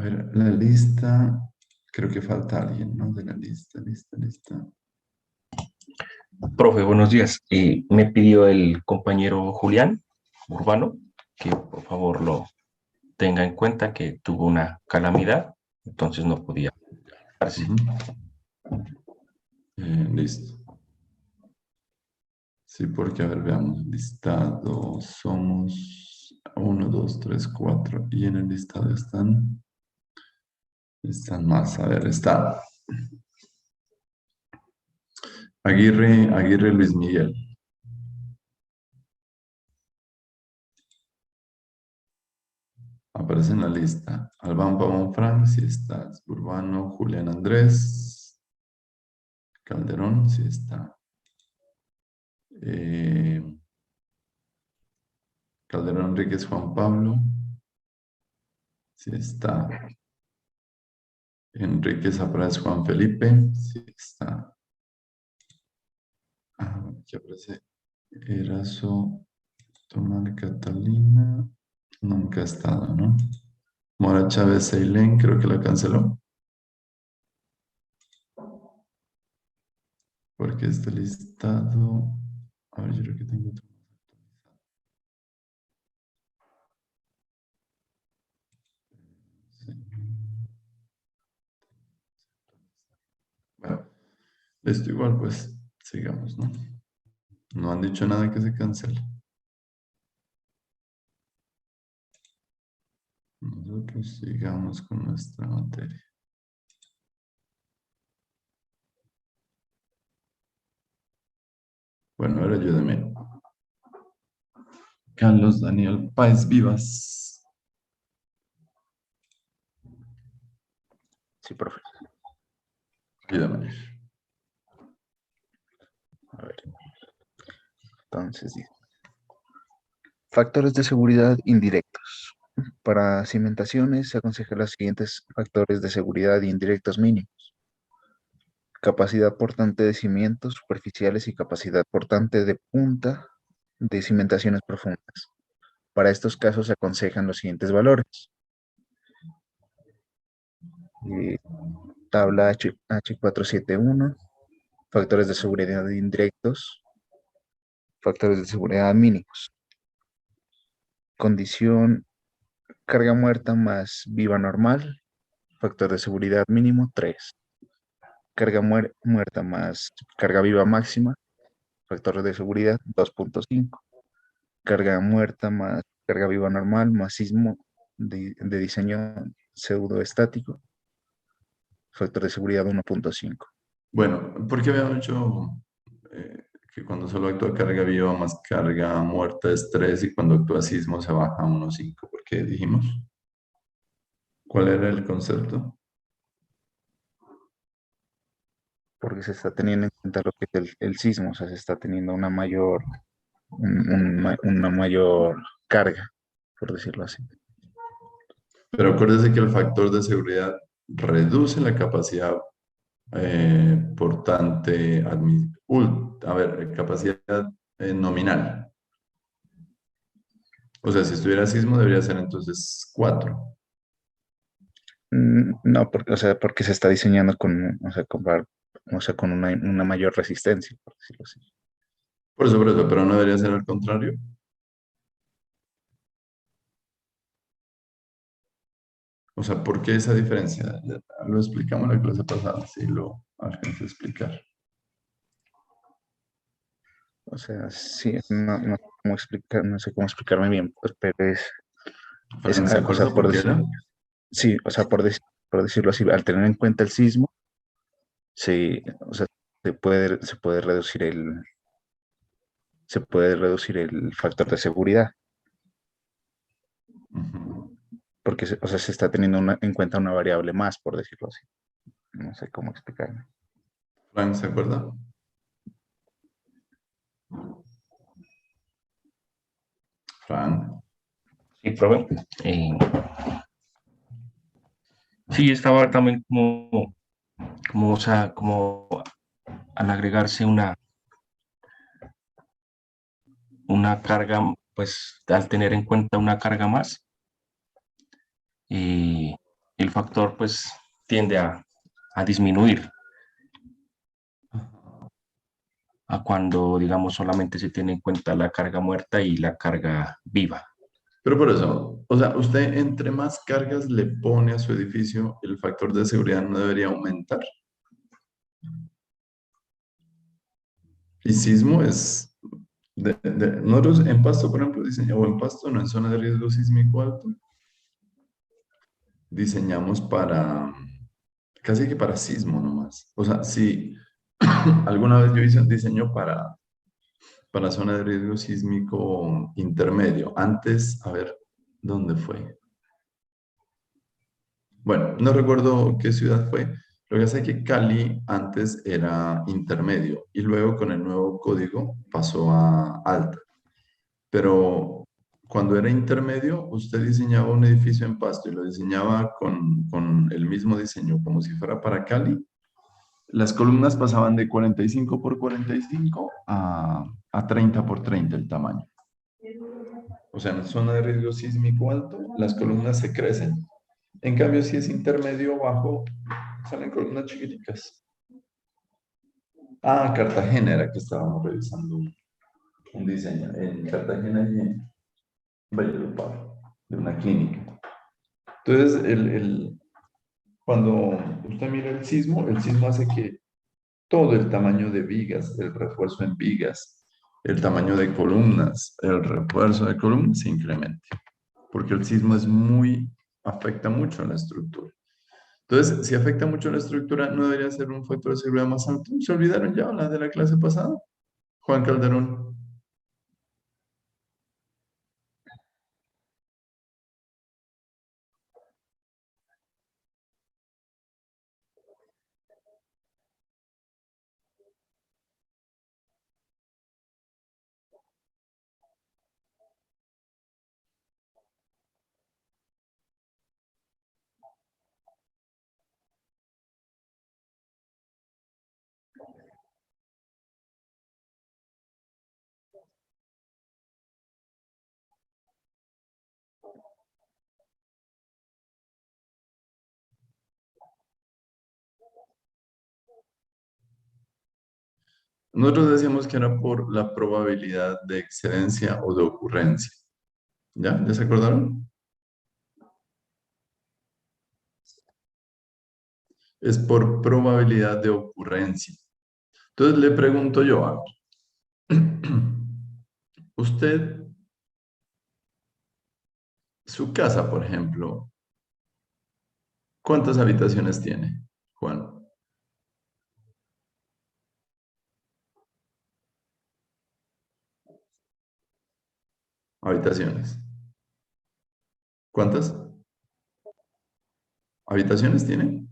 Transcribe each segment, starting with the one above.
ver, la lista, creo que falta alguien, ¿no? De la lista. Profe, buenos días. Me pidió el compañero Julián Urbano que por favor lo tenga en cuenta que tuvo una calamidad, entonces no podía darse. Ujú. Listo. Sí, porque, a ver, veamos, listado, somos uno, 2, 3, 4, y en el listado están más, a ver, está Aguirre Luis Miguel. Aparece en la lista. Albán Pavón Frank, si estás. Urbano, Julián Andrés. Calderón, si está. Eh, Calderón Enríquez Juan Pablo, si está. Enrique Zaprás Juan Felipe, si está. Aquí aparece Erazo Tomar Catalina. Nunca ha estado, ¿no? Mora Chávez Ceilén, creo que la canceló. Porque este listado. A ver, yo creo que tengo otro más actualizado. Sí. Bueno, esto igual, pues sigamos, ¿no? No han dicho nada que se cancele. Nosotros sigamos con nuestra materia. Bueno, ahora ayúdame. Carlos Daniel Páez Vivas. Sí, profe. Ayúdame. A ver, entonces dice, factores de seguridad indirectos. Para cimentaciones se aconsejan los siguientes factores de seguridad indirectos mínimos: capacidad portante de cimientos superficiales y capacidad portante de punta de cimentaciones profundas. Para estos casos se aconsejan los siguientes valores. Eh, tabla H471, factores de seguridad indirectos, factores de seguridad mínimos. Condición carga muerta más viva normal, factor de seguridad mínimo 3. Carga muerta más carga viva máxima, factor de seguridad 2.5. Carga muerta más carga viva normal más sismo de diseño pseudoestático, factor de seguridad 1.5. Bueno, ¿por qué habíamos dicho que cuando solo actúa carga viva más carga muerta es 3 y cuando actúa sismo se baja a 1.5? ¿Por qué dijimos? ¿Cuál era el concepto? Porque se está teniendo en cuenta lo que es el sismo, o sea, se está teniendo una mayor carga, por decirlo así. Pero acuérdese que el factor de seguridad reduce la capacidad portante, a ver, capacidad nominal. O sea, si estuviera sismo debería ser entonces 4. No, porque, o sea, porque se está diseñando con una mayor resistencia, por decirlo así. Por eso, pero no debería ser al contrario. O sea, ¿por qué esa diferencia? Ya lo explicamos la clase pasada, sí lo alcancé a explicar. O sea, sí, no sé cómo explicar, no sé cómo explicarme bien, pues, pero Fran, ¿se o sea, acuerda por qué era? sí, o sea, por decirlo así, al tener en cuenta el sismo, sí, o sea, se puede reducir el factor de seguridad, Ujú. porque, o sea, se está teniendo en cuenta una variable más, por decirlo así. No sé cómo explicarme. Fran, ¿se acuerda? Fran. Sí, profe. Sí, estaba también o sea, como al agregarse una carga, pues al tener en cuenta una carga más, eh, el factor pues tiende a disminuir a cuando, digamos, solamente se tiene en cuenta la carga muerta y la carga viva. Pero por eso, o sea, usted entre más cargas le pone a su edificio, el factor de seguridad no debería aumentar. Y sismo es, nosotros en Pasto, por ejemplo, diseñamos, o en Pasto, no en zona de riesgo sísmico alto, diseñamos para, casi que para sismo nomás. O sea, si alguna vez yo hice un diseño para zona de riesgo sísmico intermedio, antes, a ver, ¿dónde fue? Bueno, no recuerdo qué ciudad fue. Lo que pasa es que Cali antes era intermedio y luego con el nuevo código pasó a alta. Pero cuando era intermedio, usted diseñaba un edificio en Pasto y lo diseñaba con el mismo diseño, como si fuera para Cali. Las columnas pasaban de 45 por 45 a 30 por 30 el tamaño. O sea, en zona de riesgo sísmico alto, las columnas se crecen. En cambio, si es intermedio o bajo, salen columnas chiquiticas. Ah, Cartagena era que estábamos revisando un diseño. En Cartagena y en Valledupar, de una clínica. Entonces, cuando usted mira el sismo hace que todo el tamaño de vigas, el refuerzo en vigas, el tamaño de columnas, el refuerzo de columnas se incremente. Porque el sismo es afecta mucho a la estructura. Entonces, si afecta mucho a la estructura, ¿no debería ser un factor de seguridad más alto? ¿Se olvidaron ya la de la clase pasada? Juan Calderón. Nosotros decíamos que era por la probabilidad de excedencia o de ocurrencia. ¿Ya? ¿Ya se acordaron? Es por probabilidad de ocurrencia. Entonces le pregunto yo, usted, su casa, por ejemplo, ¿cuántas habitaciones tiene, Juan? Habitaciones. ¿Cuántas habitaciones tiene?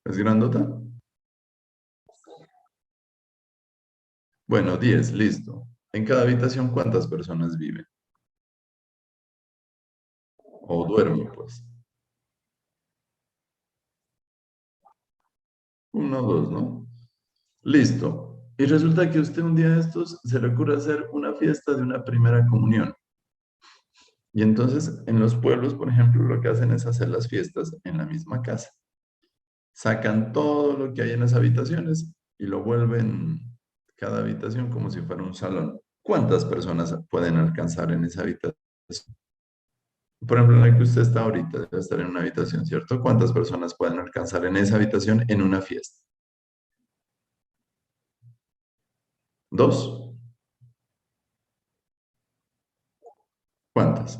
¿Es grandota? Bueno, 10, listo. En cada habitación, ¿cuántas personas viven? O duermen, pues. Uno o dos, ¿no? Listo. Y resulta que usted un día de estos se le ocurre hacer una fiesta de una primera comunión. Y entonces en los pueblos, por ejemplo, lo que hacen es hacer las fiestas en la misma casa. Sacan todo lo que hay en las habitaciones y lo vuelven cada habitación como si fuera un salón. ¿Cuántas personas pueden alcanzar en esa habitación? Por ejemplo, en la que usted está ahorita, debe estar en una habitación, ¿cierto? ¿Cuántas personas pueden alcanzar en esa habitación en una fiesta? ¿Dos? ¿Cuántas?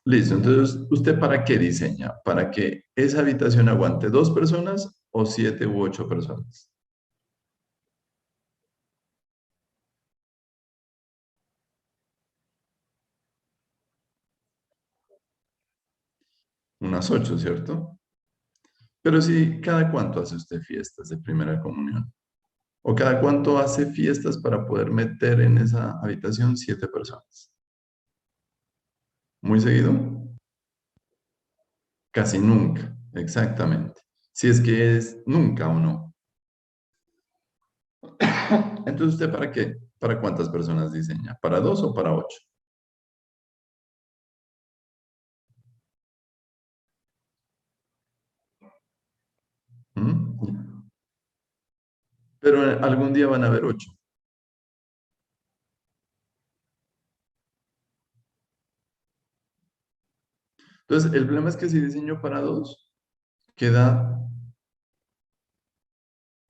Listo, entonces, ¿usted para qué diseña? ¿Para que esa habitación aguante 2 personas o 7 u 8 personas? Unas 8, ¿cierto? Pero sí, ¿cada cuánto hace usted fiestas de primera comunión? ¿O cada cuánto hace fiestas para poder meter en esa habitación 7 personas? ¿Muy seguido? Casi nunca, exactamente. Si es que es nunca o no. Entonces, ¿usted para qué? ¿Para cuántas personas diseña? ¿Para 2 o para 8? Pero algún día van a haber 8. Entonces, el problema es que si diseño para 2, queda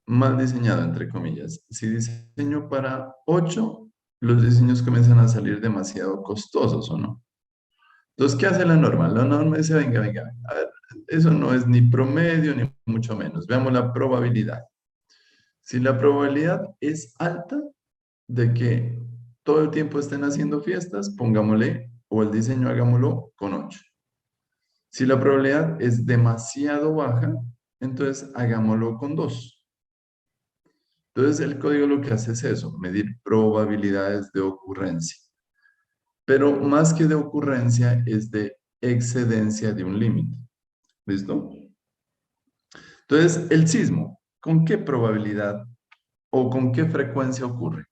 mal diseñado, entre comillas. Si diseño para 8, los diseños comienzan a salir demasiado costosos, ¿o no? Entonces, ¿qué hace la norma? La norma dice, venga, venga, venga, a ver, eso no es ni promedio ni mucho menos. Veamos la probabilidad. Si la probabilidad es alta de que todo el tiempo estén haciendo fiestas, pongámosle, o el diseño hagámoslo con 8. Si la probabilidad es demasiado baja, entonces hagámoslo con 2. Entonces el código lo que hace es eso, medir probabilidades de ocurrencia. Pero más que de ocurrencia es de excedencia de un límite. ¿Listo? Entonces el sismo, ¿con qué probabilidad o con qué frecuencia ocurre?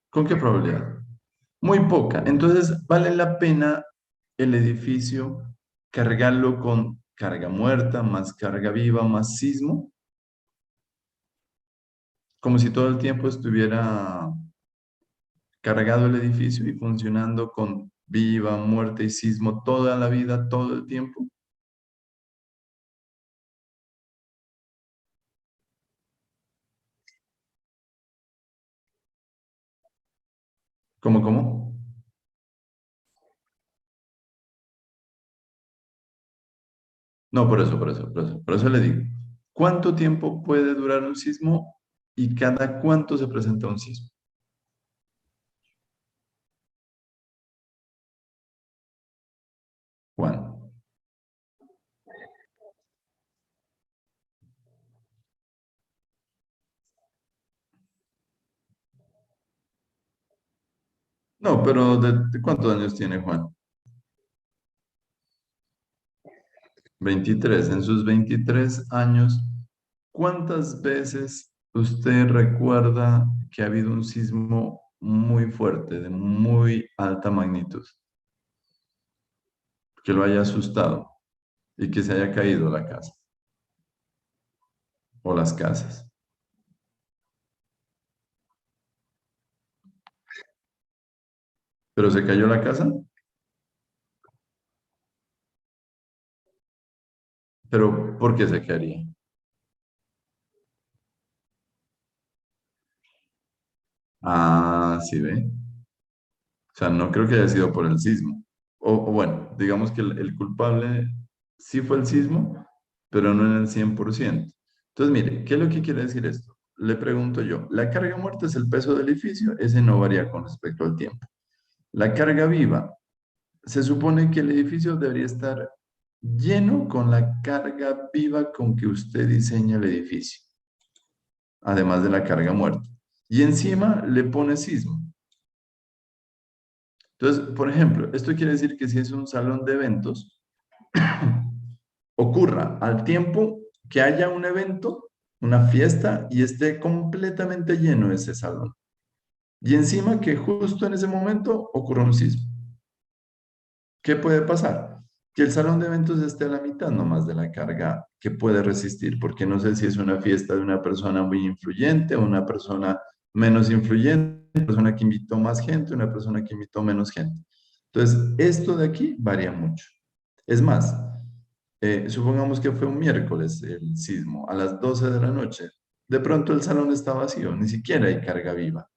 ¿Con qué probabilidad? Muy poca. Entonces, ¿vale la pena el edificio cargarlo con carga muerta, más carga viva, más sismo? Como si todo el tiempo estuviera cargado el edificio y funcionando con viva, muerte y sismo toda la vida, todo el tiempo. ¿Cómo? No, por eso le digo. ¿Cuánto tiempo puede durar un sismo y cada cuánto se presenta un sismo? Juan. No, pero ¿de cuántos años tiene Juan? 23. En sus 23 años, ¿cuántas veces usted recuerda que ha habido un sismo muy fuerte, de muy alta magnitud, que lo haya asustado y que se haya caído la casa o las casas? ¿Pero se cayó la casa? ¿Pero por qué se caería? Ah, sí ve. O sea, no creo que haya sido por el sismo. O bueno, digamos que el culpable sí fue el sismo, pero no en el 100%. Entonces, mire, ¿qué es lo que quiere decir esto? Le pregunto yo, la carga muerta es el peso del edificio, ese no varía con respecto al tiempo. La carga viva, se supone que el edificio debería estar lleno con la carga viva con que usted diseña el edificio, además de la carga muerta. Y encima le pone sismo. Entonces, por ejemplo, esto quiere decir que si es un salón de eventos, ocurra al tiempo que haya un evento, una fiesta, y esté completamente lleno ese salón. Y encima que justo en ese momento ocurra un sismo. ¿Qué puede pasar? Que el salón de eventos esté a la mitad nomás de la carga que puede resistir, porque no sé si es una fiesta de una persona muy influyente o una persona menos influyente, una persona que invitó más gente, una persona que invitó menos gente. Entonces, esto de aquí varía mucho. Es más, supongamos que fue un miércoles el sismo, a las 12 de la noche. De pronto el salón está vacío, ni siquiera hay carga viva.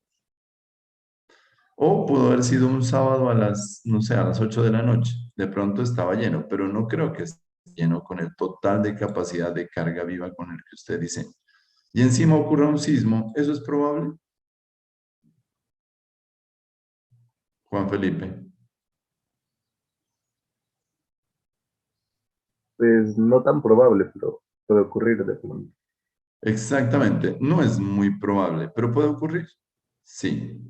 O pudo haber sido un sábado a las, no sé, a las 8 de la noche. De pronto estaba lleno, pero no creo que esté lleno con el total de capacidad de carga viva con el que usted dice. Y encima ocurra un sismo, ¿eso es probable? Juan Felipe. Pues no tan probable, pero puede ocurrir de pronto. Exactamente, no es muy probable, pero puede ocurrir. Sí.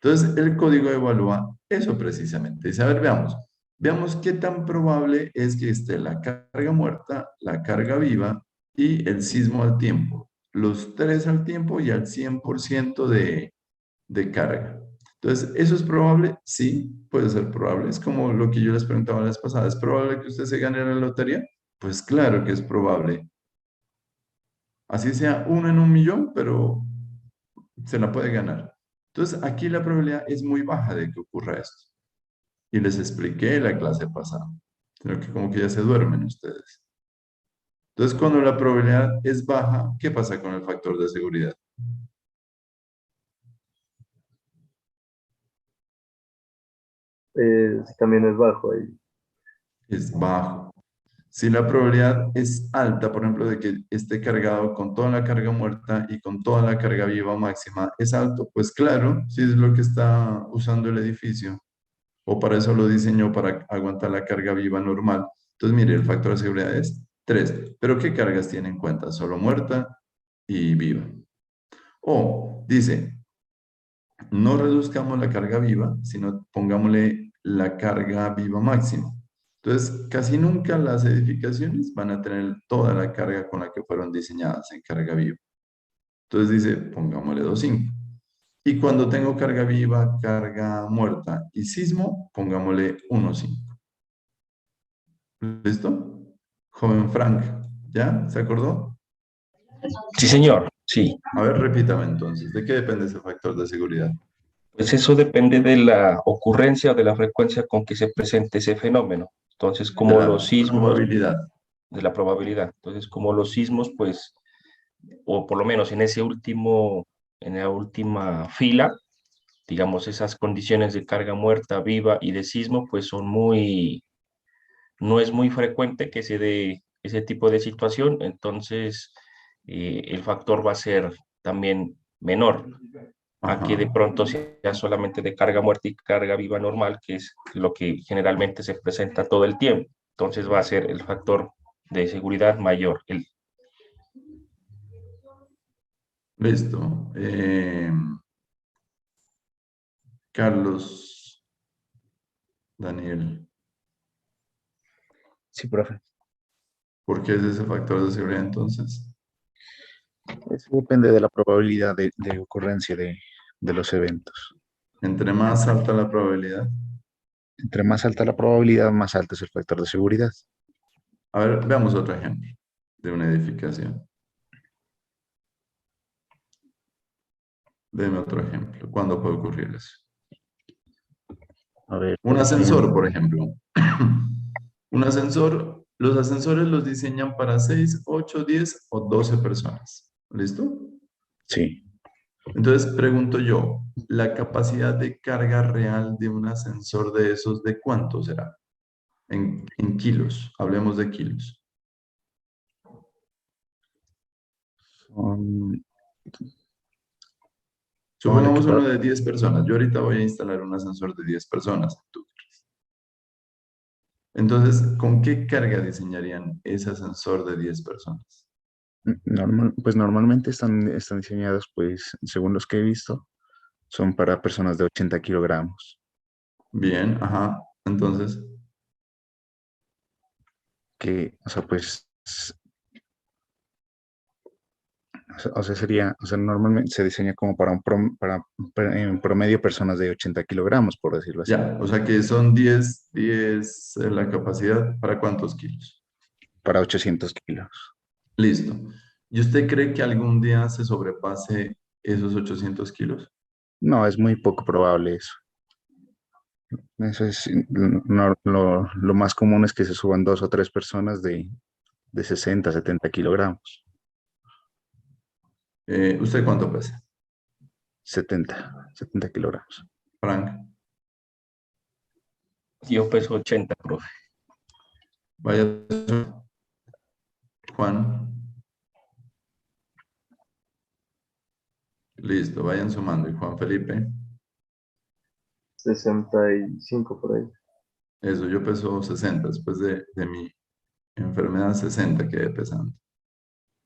Entonces, el código evalúa eso precisamente. Dice, a ver, veamos. Veamos qué tan probable es que esté la carga muerta, la carga viva y el sismo al tiempo. Los tres al tiempo y al 100% de carga. Entonces, ¿eso es probable? Sí, puede ser probable. Es como lo que yo les preguntaba la vez pasada. ¿Es probable que usted se gane la lotería? Pues claro que es probable. Así sea uno en un millón, pero se la puede ganar. Entonces, aquí la probabilidad es muy baja de que ocurra esto. Y les expliqué la clase pasada. Creo que como que ya se duermen ustedes. Entonces, cuando la probabilidad es baja, ¿qué pasa con el factor de seguridad? También es bajo ahí. Es bajo. Si la probabilidad es alta, por ejemplo, de que esté cargado con toda la carga muerta y con toda la carga viva máxima, es alto, pues claro, si es lo que está usando el edificio, o para eso lo diseñó, para aguantar la carga viva normal. Entonces, mire, el factor de seguridad es 3. ¿Pero qué cargas tiene en cuenta? Solo muerta y viva. O dice, no reduzcamos la carga viva, sino pongámosle la carga viva máxima. Entonces, casi nunca las edificaciones van a tener toda la carga con la que fueron diseñadas en carga viva. Entonces dice, pongámosle 2.5. Y cuando tengo carga viva, carga muerta y sismo, pongámosle 1.5. ¿Listo? Joven Frank, ¿ya? ¿Se acordó? Sí, señor, sí. A ver, repítame entonces, ¿de qué depende ese factor de seguridad? Pues eso depende de la ocurrencia o de la frecuencia con que se presente ese fenómeno. Entonces, De como los la sismos, probabilidad. de la probabilidad. Entonces, como los sismos, pues, o por lo menos en ese último, en la última fila, digamos, esas condiciones de carga muerta, viva y de sismo, pues son muy, no es muy frecuente que se dé ese tipo de situación, entonces el factor va a ser también menor a que de Ajá. pronto sea solamente de carga muerta y carga viva normal, que es lo que generalmente se presenta todo el tiempo. Entonces va a ser el factor de seguridad mayor. Listo. Carlos, Daniel, Sí, profe. ¿por qué es ese factor de seguridad entonces? Eso depende de la probabilidad de ocurrencia de los eventos. Entre más alta la probabilidad. Entre más alta la probabilidad, más alto es el factor de seguridad. A ver, veamos otro ejemplo de una edificación. Deme otro ejemplo. ¿Cuándo puede ocurrir eso? A ver, Un por ascensor, por ejemplo, ejemplo. Un ascensor, los ascensores los diseñan para 6, 8, 10 o 12 personas. ¿Listo? sí, Entonces pregunto yo, ¿la capacidad de carga real de un ascensor de esos, de cuánto será? En kilos, hablemos de kilos. son, póngale que Supongamos uno de 10 personas. Yo ahorita voy a instalar un ascensor de 10 personas. Entonces, ¿con qué carga diseñarían ese ascensor de 10 personas? pues normalmente están diseñados, pues, según los que he visto, son para personas de 80 kilogramos, Bien, ajá. Entonces, que, o sea, pues, sería, o sea, normalmente se diseña como para en promedio personas de 80 kilogramos, por decirlo así, ya, o sea que son 10 la capacidad, ¿para cuántos kilos? para 800 kilos. Listo. ¿Y usted cree que algún día se sobrepase esos 800 kilos? No, es muy poco probable eso. Eso es, lo más común es que se suban dos o tres personas de 60, 70 kilogramos. ¿Usted cuánto pesa, 70 kilogramos. Frank? Yo peso 80, profe. Vaya, Juan. Listo, vayan sumando. ¿Y Juan Felipe? 65 por ahí. Eso, yo peso 60. Después de mi enfermedad, 60 quedé pesando.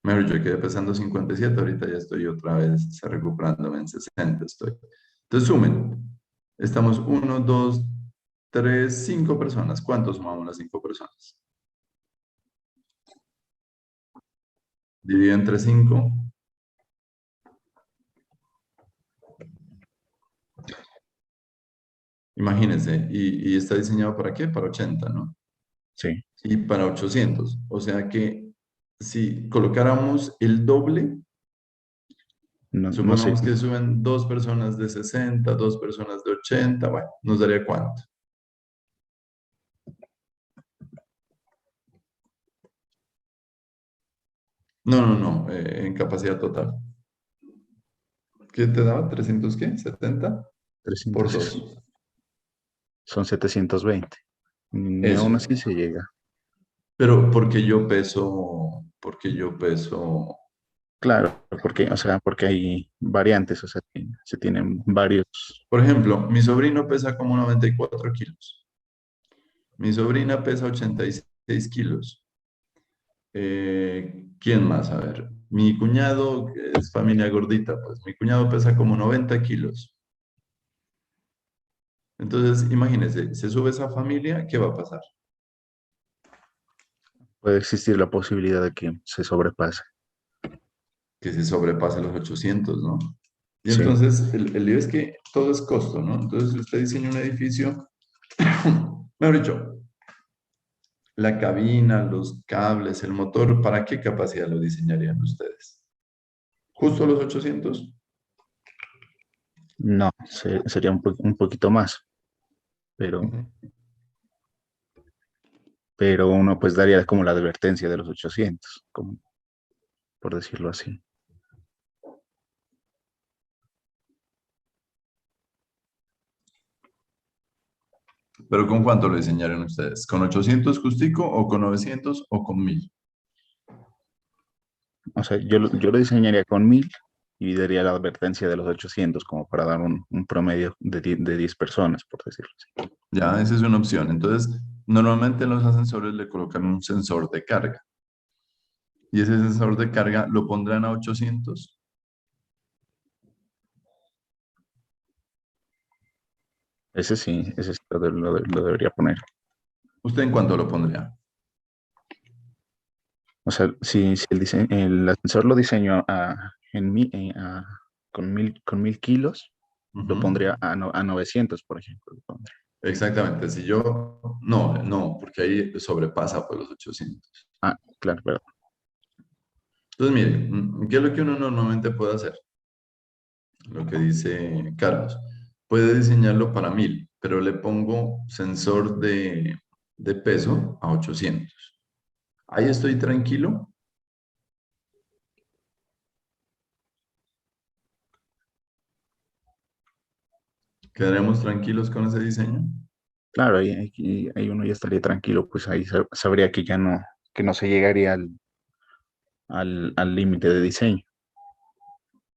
Mejor, yo quedé pesando 57. Ahorita ya estoy otra vez recuperándome en 60 estoy. Entonces sumen. Estamos 1, 2, cinco personas. ¿Cuántos sumamos las 5 personas? Dividido entre 5. Imagínense, y está diseñado ¿para qué? Para 80, ¿no? Sí, Y para 800. O sea que si colocáramos el doble, no sé, supongamos que suben 2 personas de 60, 2 personas de 80, bueno, ¿nos daría cuánto? No, en capacidad total. ¿Qué te daba? ¿300 qué? ¿70? Por 300 2. son 720. Ni Eso. aún así se llega. Pero porque yo peso, Claro, porque, o sea, porque hay variantes, o sea, se tienen varios. por ejemplo, mi sobrino pesa como 94 kilos. Mi sobrina pesa 86 kilos. ¿Quién más? A ver, mi cuñado, que es familia gordita, pues mi cuñado pesa como 90 kilos. Entonces, imagínense, se sube esa familia, ¿qué va a pasar? Puede existir la posibilidad de que se sobrepase. Que se sobrepase los 800, ¿no? Y Sí, entonces, el lío es que todo es costo, ¿no? Entonces, si usted diseña un edificio, mejor dicho, la cabina, los cables, el motor, ¿para qué capacidad lo diseñarían ustedes? ¿Justo los 800? no, sería un poquito más, pero, Ujú. pero uno pues daría como la advertencia de los 800, como por decirlo así. ¿Pero con cuánto lo diseñaron ustedes? ¿Con 800 justico o con 900 o con 1000? O sea, yo lo diseñaría con 1000 y daría la advertencia de los 800 como para dar un promedio de 10 personas, por decirlo así. Ya, esa es una opción. Entonces, normalmente en los ascensores le colocan un sensor de carga. Y ese sensor de carga lo pondrán a 800. Ese sí lo debería poner. ¿Usted en cuánto lo pondría? O sea, si el ascensor lo diseño con 1000 kilos, lo Ujú. pondría a 900, por ejemplo. Lo pondría. Exactamente. Si yo, no, porque ahí sobrepasa por los 800. Ah, claro, perdón. Entonces, mire, ¿qué es lo que uno normalmente puede hacer? Lo que dice Carlos. Puede diseñarlo para 1000, pero le pongo sensor de peso a 800. Ahí estoy tranquilo. Quedaremos tranquilos con ese diseño. Claro, ahí uno ya estaría tranquilo, pues ahí sabría que no se llegaría al límite de diseño.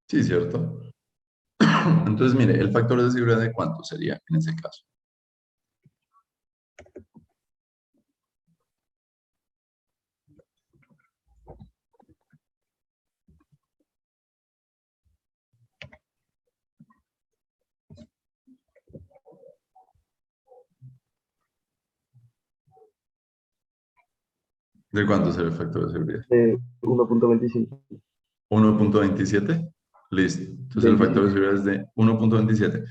Sí, ¿cierto? Entonces, mire, el factor de seguridad de cuánto sería en ese caso. ¿De cuánto será el factor de seguridad? 1.25. 1.27. Listo. Entonces el factor de 25. seguridad es de 1.27.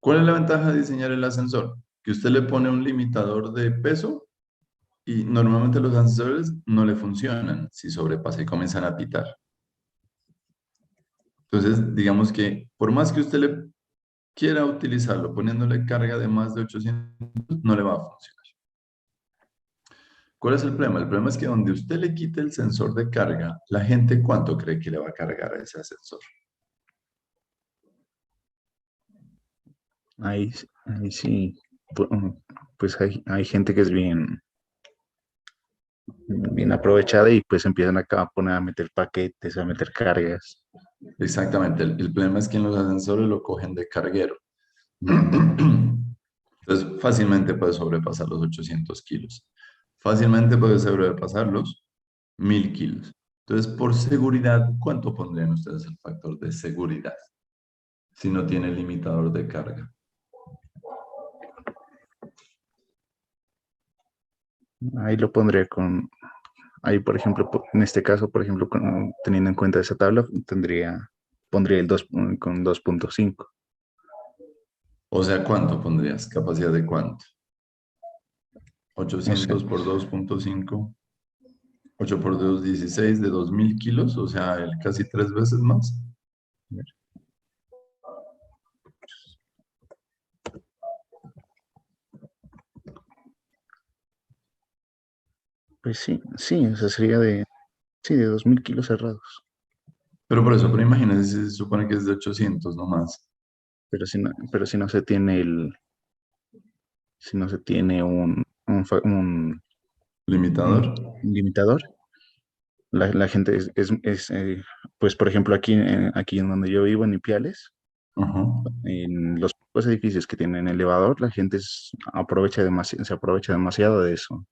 ¿Cuál es la ventaja de diseñar el ascensor? Que usted le pone un limitador de peso y normalmente los ascensores no le funcionan si sobrepasa y comienzan a pitar. Entonces, digamos que por más que usted le quiera utilizarlo poniéndole carga de más de 800, no le va a funcionar. ¿Cuál es el problema? El problema es que donde usted le quite el sensor de carga, la gente ¿cuánto cree que le va a cargar a ese ascensor? Ahí sí, pues hay gente que es bien aprovechada y pues empiezan acá a poner a meter paquetes, a meter cargas. Exactamente. El problema es que en los ascensores lo cogen de carguero. Entonces, fácilmente puede sobrepasar los 800 kilos. Fácilmente puede sobrepasar los 1000 kilos. Entonces, por seguridad, ¿cuánto pondrían ustedes el factor de seguridad si no tiene limitador de carga? Ahí lo pondría con, ahí por ejemplo, en este caso, por ejemplo, teniendo en cuenta esa tabla, pondría el 2 con 2.5. O sea, ¿cuánto pondrías? ¿Capacidad de cuánto? No sé, 800 por 2.5, 8 por 2, 16 de 2000 kilos, o sea, casi 3 veces más. pues sí, sí, o sea, sería de 2.000 kilos cerrados. Pero por eso, pero imagínense, se supone que es de 800 nomás. Pero si no se tiene si no se tiene un Limitador. limitador, la gente pues por ejemplo aquí en donde yo vivo, en Ipiales, Ajá. en los pocos edificios que tienen elevador, la gente se aprovecha demasiado de eso.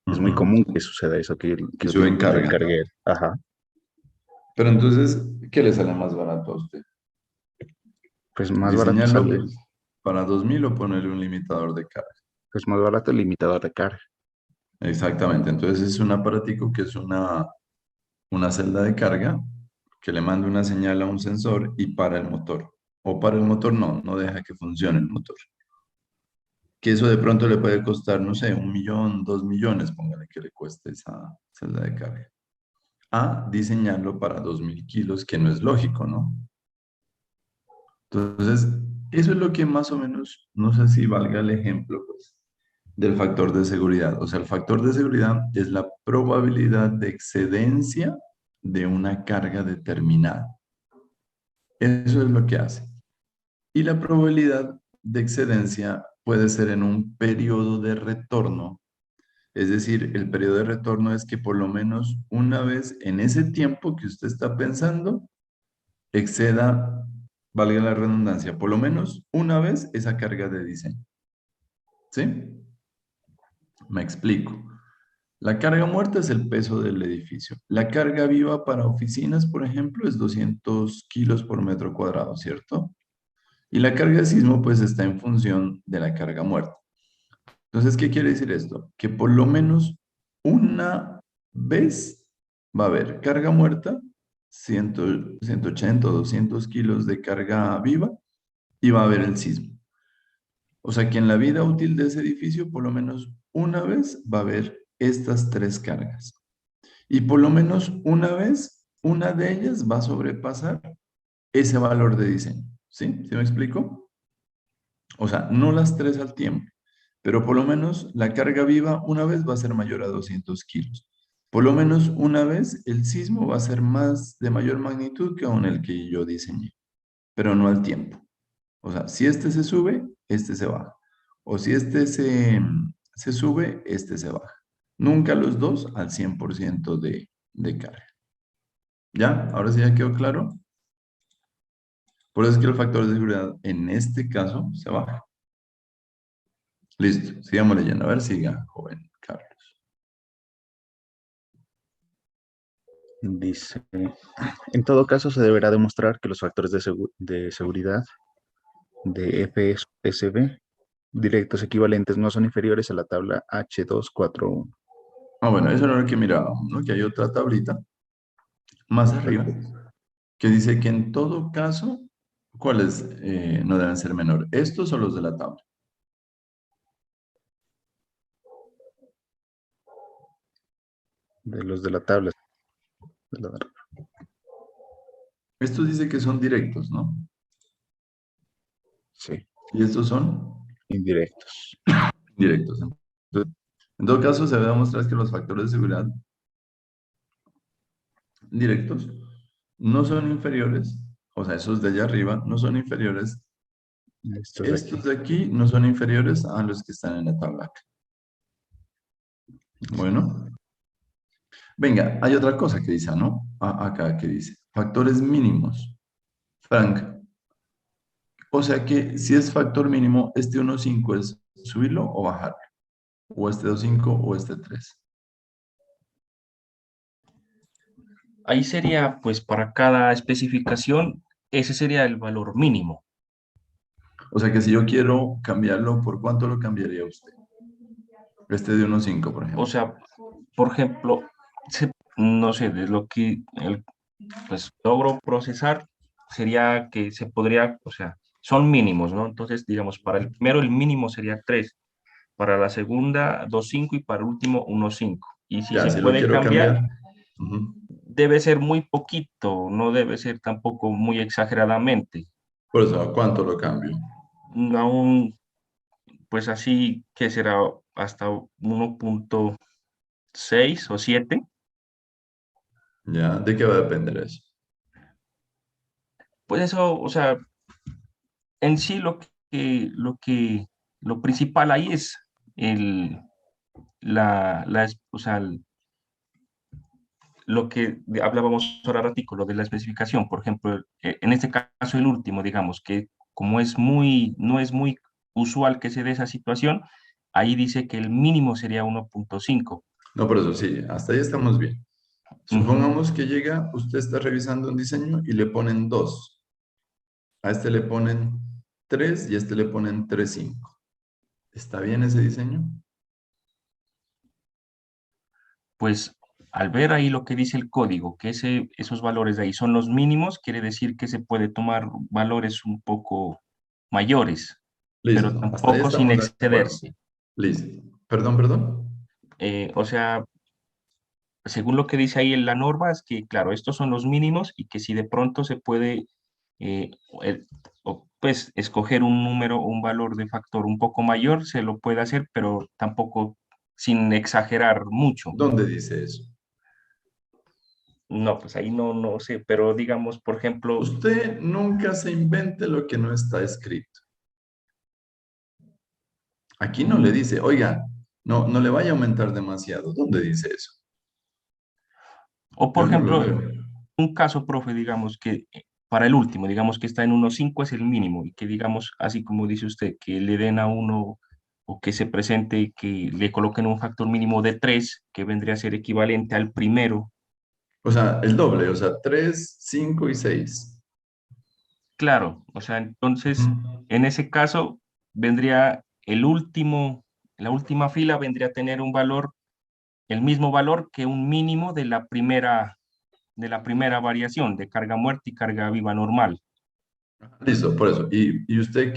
Es muy Ajá. común que suceda eso, que Y suben utilicen el carga. carguer. Ajá. Pero entonces, ¿qué le sale más barato a usted? Pues más barato ¿Diseñarlo sale, para 2000 o ponerle un limitador de carga? pues más barato el limitador de carga. Exactamente. Entonces es un aparatico que es una celda de carga que le manda una señal a un sensor y para el motor. O para el motor no deja que funcione el motor. Que eso de pronto le puede costar, no sé, 1 millón, 2 millones, póngale que le cueste esa celda de carga. A diseñarlo para 2000 kilos, que no es lógico, ¿no? Entonces, eso es lo que más o menos, no sé si valga el ejemplo, pues, del factor de seguridad. O sea, el factor de seguridad es la probabilidad de excedencia de una carga determinada. Eso es lo que hace. Y la probabilidad de excedencia puede ser en un periodo de retorno. Es decir, el periodo de retorno es que por lo menos una vez en ese tiempo que usted está pensando, exceda, valga la redundancia, por lo menos una vez esa carga de diseño. ¿Sí? Me explico. La carga muerta es el peso del edificio. La carga viva para oficinas, por ejemplo, es 200 kilos por metro cuadrado, ¿cierto? Y la carga de sismo, pues, está en función de la carga muerta. Entonces, ¿qué quiere decir esto? Que por lo menos una vez va a haber carga muerta, 180 o 200 kilos de carga viva, y va a haber el sismo. O sea que en la vida útil de ese edificio, por lo menos una vez va a haber estas tres cargas. Y por lo menos una vez, una de ellas va a sobrepasar ese valor de diseño. ¿Sí? ¿Sí me explico? O sea, no las tres al tiempo, pero por lo menos la carga viva una vez va a ser mayor a 200 kilos. Por lo menos una vez el sismo va a ser más de mayor magnitud que aún el que yo diseñé, pero no al tiempo. O sea, si este se sube, este se baja. O si este se sube, este se baja. Nunca los dos al 100% de carga. ¿Ya? Ahora sí ya quedó claro. Por eso es que el factor de seguridad en este caso se baja. Listo, sigamos leyendo. A ver, siga, joven Carlos. Dice, en todo caso se deberá demostrar que los factores de seguridad de FSB directos equivalentes no son inferiores a la tabla H241. Ah, bueno, eso no es lo que mirábamos, ¿no? Que hay otra tablita más arriba que dice que en todo caso, ¿cuáles no deben ser menor? ¿Estos o los de la tabla? De los de la tabla. de la- Estos dice que son directos, ¿no? sí, Y estos son indirectos. directos. Entonces, en todo caso, se debe demostrar que los factores de seguridad directos no son inferiores, o sea, esos de allá arriba no son inferiores, Estos de aquí. estos de aquí no son inferiores a los que están en la tabla acá. Bueno, venga, hay otra cosa que dice, ¿no? Acá que dice, factores mínimos. Frank, o sea que si es factor mínimo, este 1,5 es subirlo o bajarlo, o este 2,5 o este 3. Ahí sería, pues para cada especificación, ese sería el valor mínimo. O sea que si yo quiero cambiarlo, ¿por cuánto lo cambiaría usted? Este de 1.5, por ejemplo. O sea, por ejemplo, no sé, de lo que pues logro procesar sería que se podría, o sea, son mínimos, ¿no? Entonces, digamos, para el primero el mínimo sería 3, para la segunda 2,5 y para el último 1,5. Y si Ya, se si lo puede quiero cambiar, cambiar. Ujú. debe ser muy poquito, no debe ser tampoco muy exageradamente. Por eso, ¿a cuánto lo cambio? Aún, pues así que será hasta 1,6 o 7. ¿Ya? ¿De qué va a depender eso? Pues eso, o sea, en sí lo principal ahí es el, o sea, lo que hablábamos ahora ratico, lo de la especificación, por ejemplo, en este caso el último, digamos, que como no es muy usual que se dé esa situación, ahí dice que el mínimo sería 1,5. No, por eso sí, hasta ahí estamos bien. Ujú. Supongamos que llega, usted está revisando un diseño y le ponen 2. A este le ponen 3 y a este le ponen 3.5. ¿Está bien ese diseño? Pues al ver ahí lo que dice el código, que esos valores de ahí son los mínimos, quiere decir que se puede tomar valores un poco mayores, pero Listo, hasta ahí tampoco sin estamos de acuerdo. excederse. Listo. Perdón, perdón. O sea, según lo que dice ahí en la norma, es que, claro, estos son los mínimos y que si de pronto se puede, eh, pues, escoger un número o un valor de factor un poco mayor, se lo puede hacer, pero tampoco sin exagerar mucho. ¿Dónde dice eso? No, pues ahí no sé, pero digamos, por ejemplo, Usted nunca se invente lo que no está escrito. Aquí no le mm, dice, oiga, no le vaya a aumentar demasiado. ¿Dónde dice eso? o por Yo no lo ejemplo, leo. un caso, profe, digamos que para el último, digamos que está en 1,5 es el mínimo y que digamos, así como dice usted, que le den a uno o que se presente, que le coloquen un factor mínimo de 3 que vendría a ser equivalente al primero. O sea, el doble, o sea, 3, 5 y 6. Claro, o sea, entonces, en ese caso, vendría la última fila vendría a tener un valor, el mismo valor que un mínimo de la primera variación de carga muerta y carga viva normal. Listo, por eso. ¿Y usted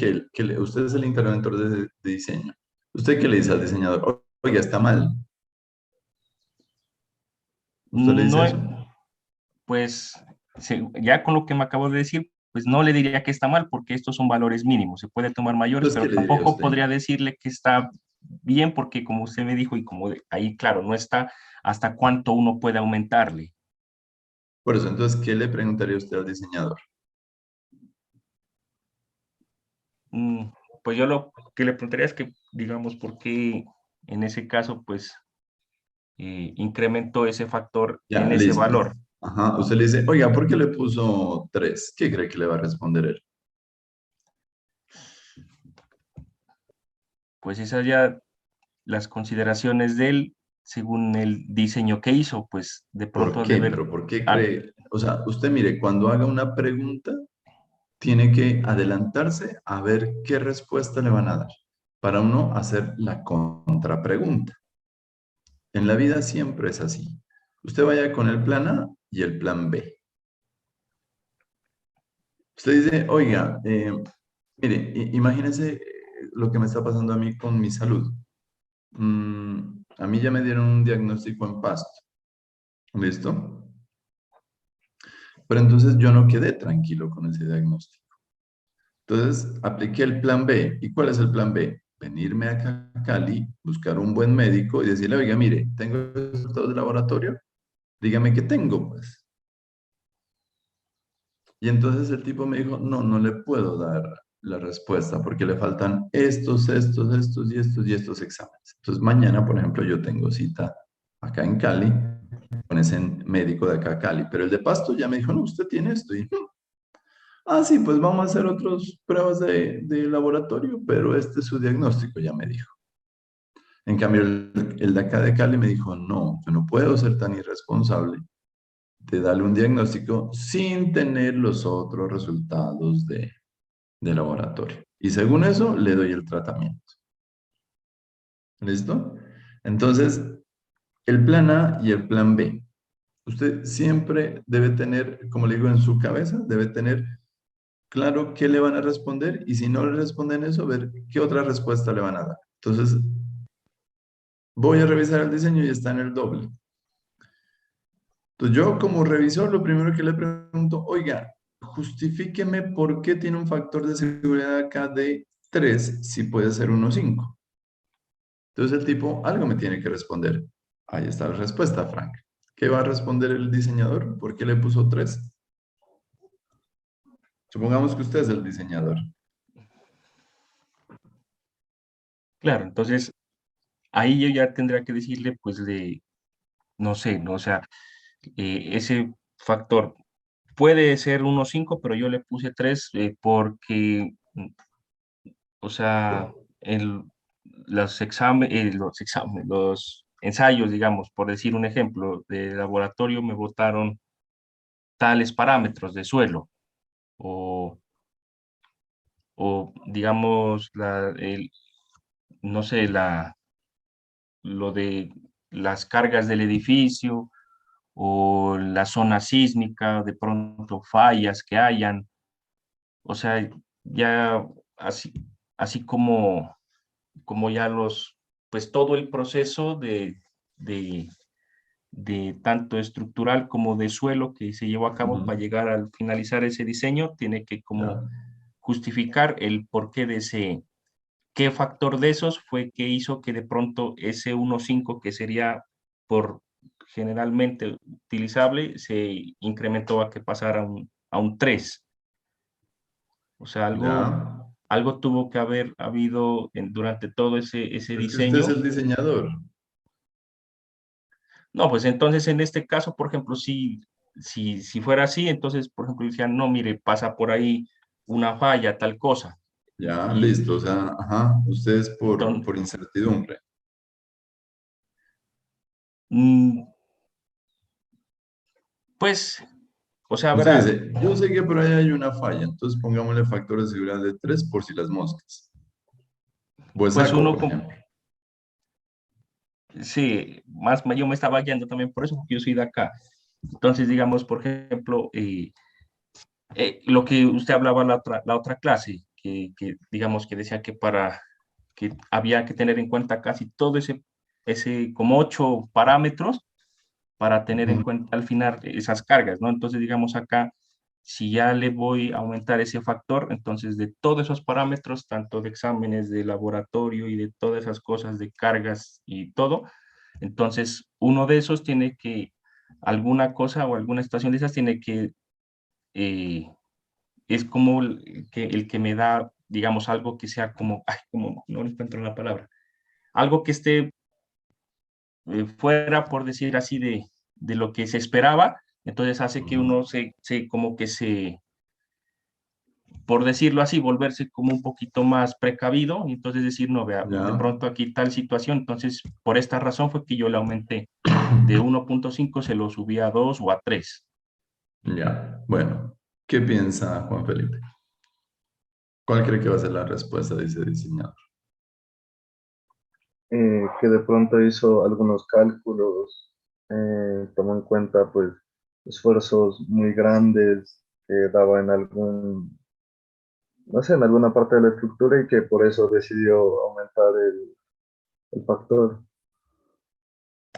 usted es el interventor de diseño? ¿Usted qué le dice al diseñador? Oiga, está mal. ¿Usted le dice No, eso? pues ya con lo que me acabo de decir, pues no le diría que está mal porque estos son valores mínimos, se puede tomar mayores, Entonces, ¿qué pero le diría a tampoco usted? podría decirle que está bien porque como usted me dijo y como ahí, claro, no está hasta cuánto uno puede aumentarle. Por eso, entonces, ¿qué le preguntaría usted al diseñador? Mm, pues yo lo que le preguntaría es que, digamos, por qué en ese caso, pues incrementó ese factor Ya, en ese listo. valor. Ajá. Usted le dice, oiga, ¿por qué le puso 3? ¿Qué cree que le va a responder él? Pues esas ya las consideraciones de él según el diseño que hizo, pues de ¿Por pronto qué? debe. ¿Pero por qué cree? O sea, usted mire, cuando haga una pregunta, tiene que adelantarse a ver qué respuesta le van a dar para uno hacer la contrapregunta. En la vida siempre es así. Usted vaya con el plan A y el plan B. Usted dice, oiga, mire, imagínese lo que me está pasando a mí con mi salud. A mí ya me dieron un diagnóstico en Pasto. ¿Listo? Pero entonces yo no quedé tranquilo con ese diagnóstico. Entonces apliqué el plan B. ¿Y cuál es el plan B? Venirme acá a Cali, buscar un buen médico y decirle, oiga, mire, ¿tengo resultados de laboratorio? Dígame qué tengo, pues. Y entonces el tipo me dijo, no le puedo dar la respuesta porque le faltan estos y estos exámenes. Entonces mañana, por ejemplo, yo tengo cita acá en Cali con ese médico de acá a Cali, pero el de Pasto ya me dijo, no, usted tiene esto. Y, sí, pues vamos a hacer otras pruebas de laboratorio, pero este es su diagnóstico, ya me dijo. En cambio, el de acá de Cali me dijo, no, yo no puedo ser tan irresponsable de darle un diagnóstico sin tener los otros resultados de laboratorio. Y según eso, le doy el tratamiento. ¿Listo? Entonces, el plan A y el plan B. Usted siempre debe tener, como le digo, en su cabeza, debe tener claro qué le van a responder y si no le responden eso, ver qué otra respuesta le van a dar. Entonces, voy a revisar el diseño y está en el doble. Entonces, yo como revisor, lo primero que le pregunto, oiga, justifíqueme por qué tiene un factor de seguridad acá de 3 si puede ser 1,5. Entonces, el tipo algo me tiene que responder. Ahí está la respuesta, Frank. ¿Qué va a responder el diseñador? ¿Por qué le puso 3? Supongamos que usted es el diseñador. Claro, entonces ahí yo ya tendría que decirle, pues, no sé, ¿no? O sea, ese factor puede ser 1,5, pero yo le puse 3 porque, o sea, los ensayos, digamos, por decir un ejemplo, de laboratorio me botaron tales parámetros de suelo o, digamos, no sé, lo de las cargas del edificio o la zona sísmica, de pronto fallas que hayan, o sea, ya así, así como ya pues todo el proceso de, de tanto estructural como de suelo que se llevó a cabo para llegar al finalizar ese diseño, tiene que como Ya. justificar el porqué de qué factor de esos fue que hizo que de pronto ese 1,5 que sería por generalmente utilizable se incrementó a que pasara a un 3. O sea, Ya. algo tuvo que haber habido durante todo ese Es que usted es diseño. el diseñador. No, pues entonces en este caso, por ejemplo, si fuera así, entonces, por ejemplo, decían, no, mire, pasa por ahí una falla, tal cosa. Ya, Y listo. O sea, ajá, usted es entonces, por incertidumbre. pues, o sea, Usted verá, dice, yo sé que por ahí hay una falla, entonces pongámosle factor de seguridad de 3 por si las moscas. pues Saco, uno, por ejemplo. sí, yo me estaba guiando también por eso, porque yo soy de acá. Entonces, digamos, por ejemplo, lo que usted hablaba la otra clase, digamos que decía que había que tener en cuenta casi todo ese como 8 parámetros para tener en Ujú. cuenta al final esas cargas, ¿no? Entonces, digamos acá, si ya le voy a aumentar ese factor, entonces de todos esos parámetros, tanto de exámenes de laboratorio y de todas esas cosas de cargas y todo, entonces uno de esos tiene que, alguna cosa o alguna estación de esas tiene que, eh, es como el que me da, digamos, algo que sea como, ay, como no encuentro la palabra, algo que esté fuera, por decir así, de lo que se esperaba, entonces hace que Ujú. uno como que por decirlo así, volverse como un poquito más precavido, y entonces decir, no, vea, de Ya. pronto aquí tal situación, entonces por esta razón fue que yo le aumenté de 1,5, se lo subí a 2 o a 3. Ya. Bueno, ¿qué piensa Juan Felipe? ¿Cuál cree que va a ser la respuesta de ese diseñador? Que de pronto hizo algunos cálculos, tomó en cuenta pues esfuerzos muy grandes que daba en no sé, en alguna parte de la estructura y que por eso decidió aumentar el factor.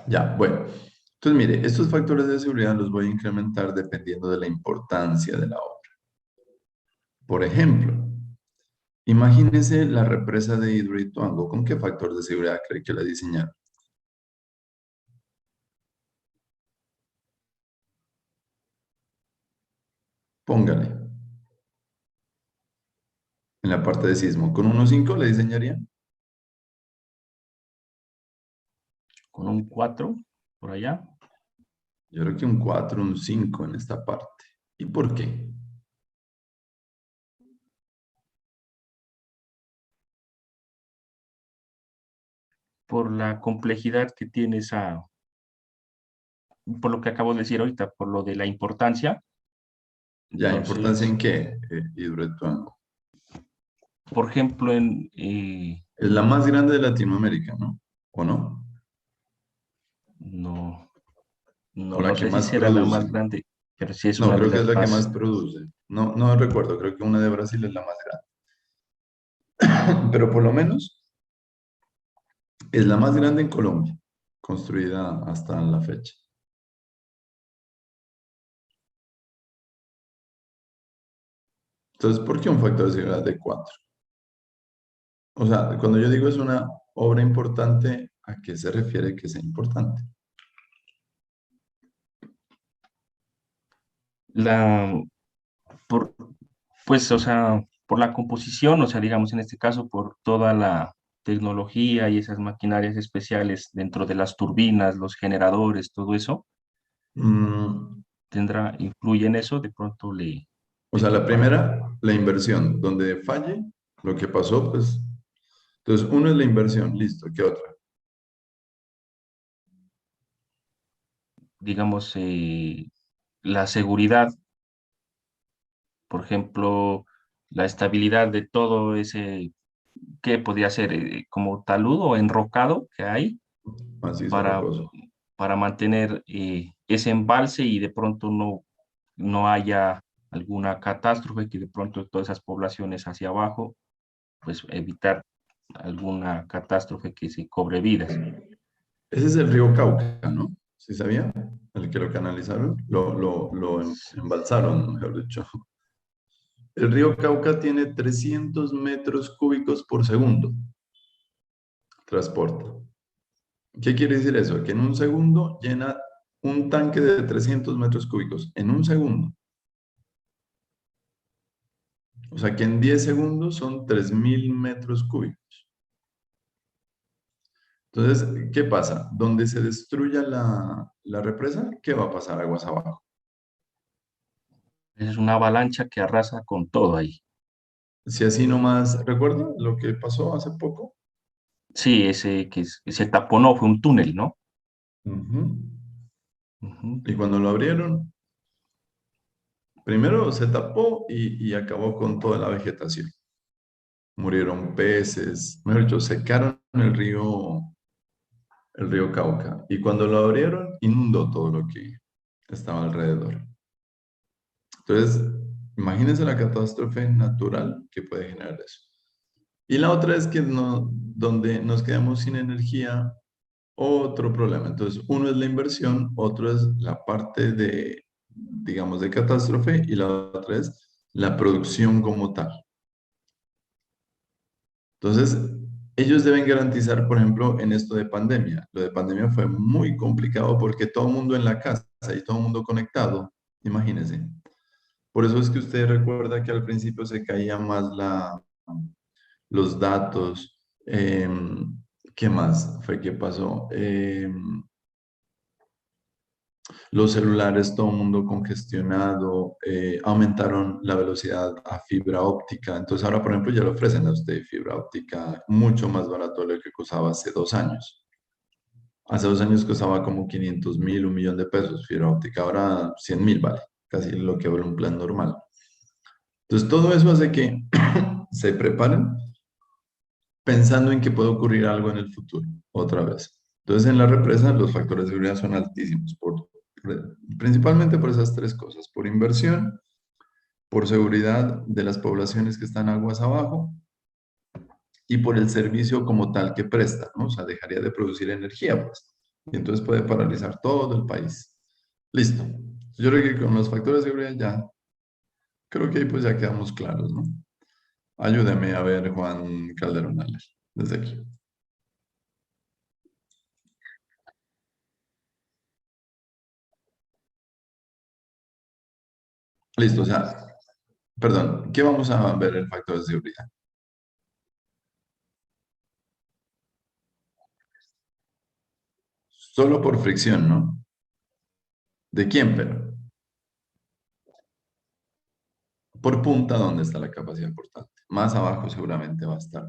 Ya, bueno. Entonces, mire, estos factores de seguridad los voy a incrementar dependiendo de la importancia de la obra. Por ejemplo, imagínese la represa de Hidroituango. ¿Con qué factor de seguridad cree que la diseñaron? Póngale en la parte de sismo. ¿Con 1,5 la diseñarían? Con un 4 por allá, Yo creo que un 4, un 5 en esta parte. ¿Y por qué? por la complejidad que tiene por lo que acabo de decir ahorita, por lo de la importancia. Ya, ¿importancia Entonces, en qué? Hidroituango. por ejemplo, Es la más grande de Latinoamérica, ¿no? ¿O no? No, o la no que sé si más será la más produce. grande, pero sí es No, una de creo que es las la que más más. produce. No, no recuerdo, creo que una de Brasil es la más grande. Pero por lo menos es la más grande en Colombia, construida hasta la fecha. Entonces, ¿por qué un factor de seguridad de 4? O sea, cuando yo digo es una obra importante, ¿a qué se refiere que sea importante? La, por, pues, o sea, por la composición, o sea, digamos en este caso, por toda la tecnología y esas maquinarias especiales dentro de las turbinas, los generadores, todo eso, Mm, influye en eso, de pronto o le sea, la quita, primera, la inversión. Donde falle, lo que pasó, pues. Entonces, uno es la inversión, listo. ¿Qué otra? digamos, la seguridad, por ejemplo, la estabilidad de todo ese, ¿qué podría ser? Como talud o enrocado que hay Así es para, rocoso. para mantener ese embalse y de pronto no haya alguna catástrofe, que de pronto todas esas poblaciones hacia abajo, pues evitar alguna catástrofe que se cobre vidas. Ese es el río Cauca, ¿no? ¿Sí sabía? El que lo canalizaron, lo embalsaron, mejor dicho. El río Cauca tiene 300 metros cúbicos por segundo. Transporta. ¿Qué quiere decir eso? Que en un segundo llena un tanque de 300 metros cúbicos. En un segundo. O sea que en 10 segundos son 3.000 metros cúbicos. Entonces, ¿qué pasa? Donde se destruya la represa, ¿qué va a pasar aguas abajo? Es una avalancha que arrasa con todo ahí. Si así nomás, ¿recuerda lo que pasó hace poco? Sí, ese se taponó, fue un túnel, ¿no? Ujú. Ujú. Y cuando lo abrieron, primero se tapó y acabó con toda la vegetación. Murieron peces, mejor dicho, secaron el río Cauca. Y cuando lo abrieron, inundó todo lo que estaba alrededor. Entonces, imagínense la catástrofe natural que puede generar eso. Y la otra es que no, donde nos quedamos sin energía, otro problema. Entonces, uno es la inversión, otro es la parte de, digamos, de catástrofe y la otra es la producción como tal. Entonces, ellos deben garantizar, por ejemplo, en esto de pandemia. Lo de pandemia fue muy complicado porque todo el mundo en la casa y todo el mundo conectado, imagínense. Por eso es que usted recuerda que al principio se caía más los datos. ¿Qué más fue que pasó? Los celulares, todo el mundo congestionado, aumentaron la velocidad a fibra óptica. Entonces ahora, por ejemplo, ya le ofrecen a usted fibra óptica mucho más barato de lo que costaba hace 2 años. Hace 2 años costaba como 500.000, 1.000.000 de pesos fibra óptica. Ahora 100.000 vale, casi lo que vale un plan normal. Entonces todo eso hace que se preparen pensando en que puede ocurrir algo en el futuro, otra vez. Entonces, en la represa los factores de seguridad son altísimos, principalmente por esas tres cosas, por inversión, por seguridad de las poblaciones que están aguas abajo y por el servicio como tal que presta, ¿no? O sea, dejaría de producir energía, pues, y entonces puede paralizar todo el país. Listo. Yo creo que con los factores de seguridad ya, creo que ahí pues ya quedamos claros, ¿no? Ayúdeme a ver, Juan Calderón, desde aquí. Listo, o sea, perdón, ¿qué vamos a ver el factor de seguridad? Solo por fricción, ¿no? ¿De quién, pero? Por punta, ¿dónde está la capacidad portante? Más abajo seguramente va a estar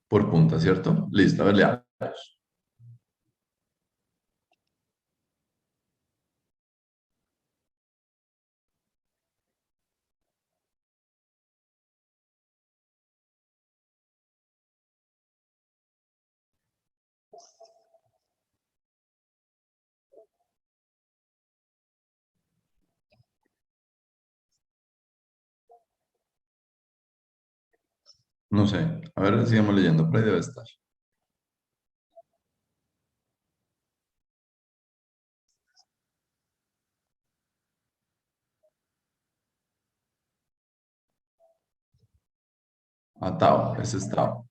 por punta, ¿cierto? Listo, a ver, leamos. No sé. A ver, sigamos leyendo. Por ahí debe estar. Atao, ese es Tao.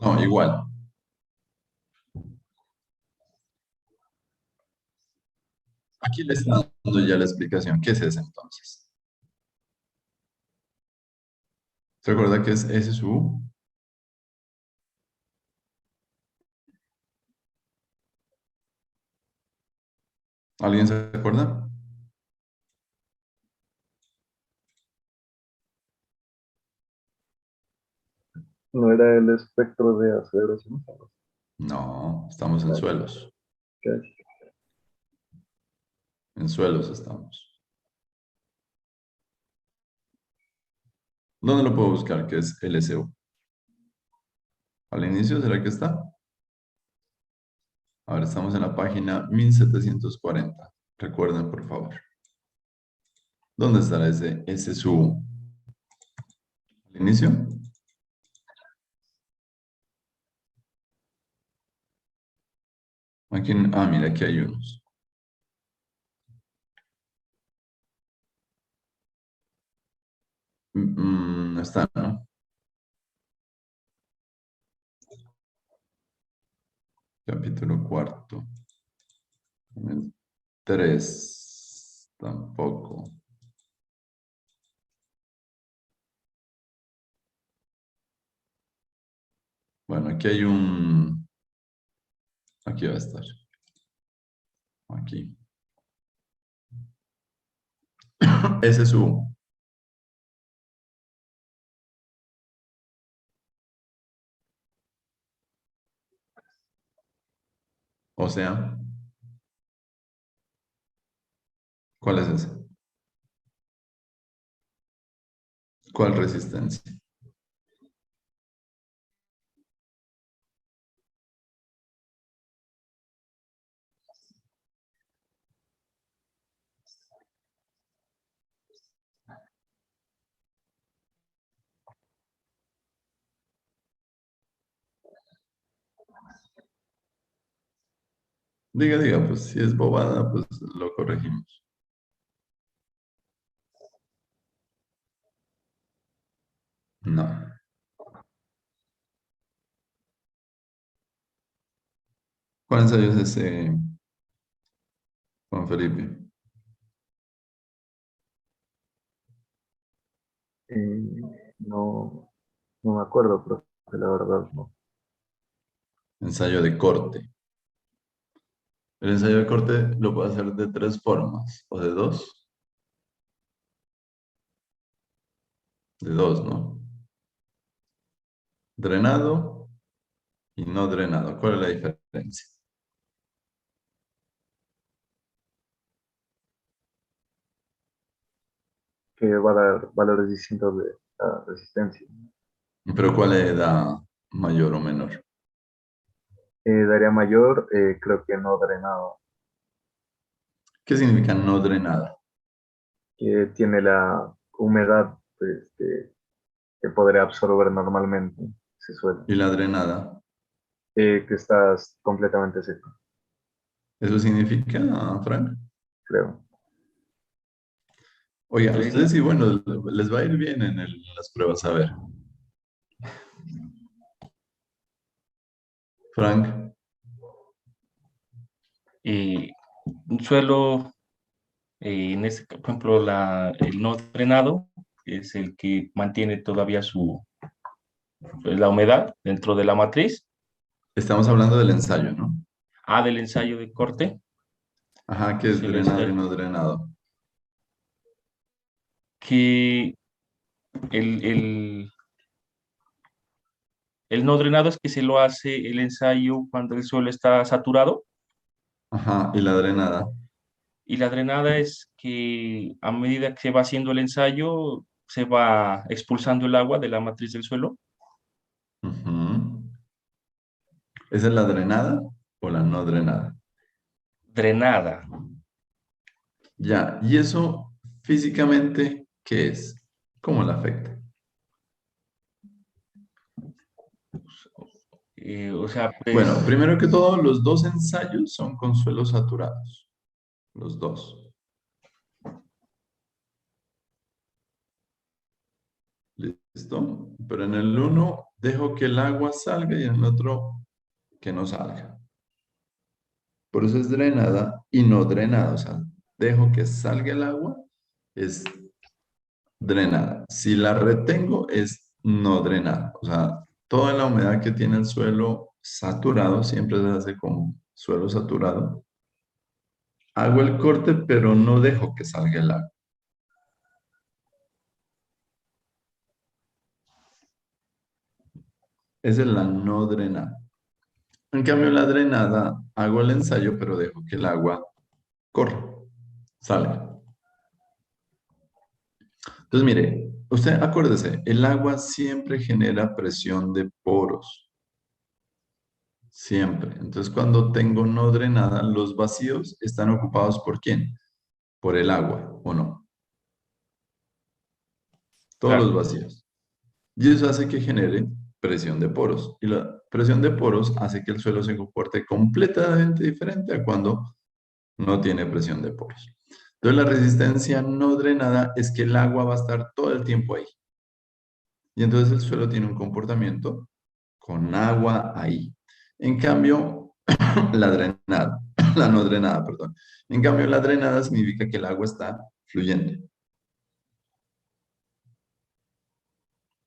No, igual. Aquí le está dando ya la explicación. ¿Qué es ese entonces? ¿Se acuerda que es ese su U? ¿Alguien se acuerda? No era el espectro de acero, ¿sí? No, estamos en suelos. Casi. En suelos estamos. ¿Dónde lo puedo buscar? ¿Qué es LSU? ¿Al inicio será que está? A ver, estamos en la página 1740. Recuerden, por favor. ¿Dónde estará ese su al inicio? Aquí, mira, aquí hay unos. No está, ¿no? Capítulo cuarto. 3. Tampoco. Bueno, aquí hay un... Aquí va a estar. Aquí. Ese es su... O sea, ¿cuál es ese? ¿Cuál resistencia? Diga, diga, pues si es bobada, pues lo corregimos. No. ¿Cuál ensayo es ese, Juan Felipe? No, no me acuerdo, pero la verdad no. Ensayo de corte. El ensayo de corte lo puedo hacer de 3 formas, o de 2. De 2, ¿no? Drenado y no drenado. ¿Cuál es la diferencia? Que va a dar valores distintos de la resistencia. Pero ¿cuál le da mayor o menor? Daría mayor, creo que no drenado, ¿Qué significa no drenada? que tiene la humedad pues, que podría absorber normalmente, se suele, Y la drenada. que estás completamente seco, ¿Eso significa, Frank? creo. Oigan, ustedes ¿Drena? sí, bueno, les va a ir bien en las pruebas. A ver, Frank, Eh, un suelo, por ejemplo, el no drenado es el que mantiene todavía la humedad dentro de la matriz. estamos hablando del ensayo, ¿no? Del ensayo de corte, Ajá, que es es el drenado y ensayo no drenado. que El, el, el no drenado es que se lo hace el ensayo cuando el suelo está saturado, Ajá, y la drenada. y la drenada es que a medida que se va haciendo el ensayo, se va expulsando el agua de la matriz del suelo. Ujú. ¿Esa es la drenada o la no drenada? Drenada. Ya, ¿y eso físicamente qué es? ¿Cómo la afecta? O sea, pues, Bueno, primero que todo, los dos ensayos son con suelos saturados. Los dos. ¿Listo? Pero en el uno dejo que el agua salga y en el otro que no salga. Por eso es drenada y no drenada. O sea, dejo que salga el agua, es drenada. Si la retengo, es no drenada. O sea, toda la humedad que tiene el suelo saturado siempre se hace con suelo saturado. Hago el corte, pero no dejo que salga el agua. Esa es la no drenada. En cambio, la drenada, hago el ensayo, pero dejo que el agua corra, salga. Entonces, mire, usted acuérdese, el agua siempre genera presión de poros, siempre. Entonces, cuando tengo no drenada, los vacíos están ocupados ¿por quién? Por el agua, ¿o no? Todos los claro. vacíos. Y eso hace que genere presión de poros. Y la presión de poros hace que el suelo se comporte completamente diferente a cuando no tiene presión de poros. Entonces, la resistencia no drenada es que el agua va a estar todo el tiempo ahí. Y entonces el suelo tiene un comportamiento con agua ahí. En cambio, la drenada, la no drenada, perdón. En cambio, la drenada significa que el agua está fluyendo.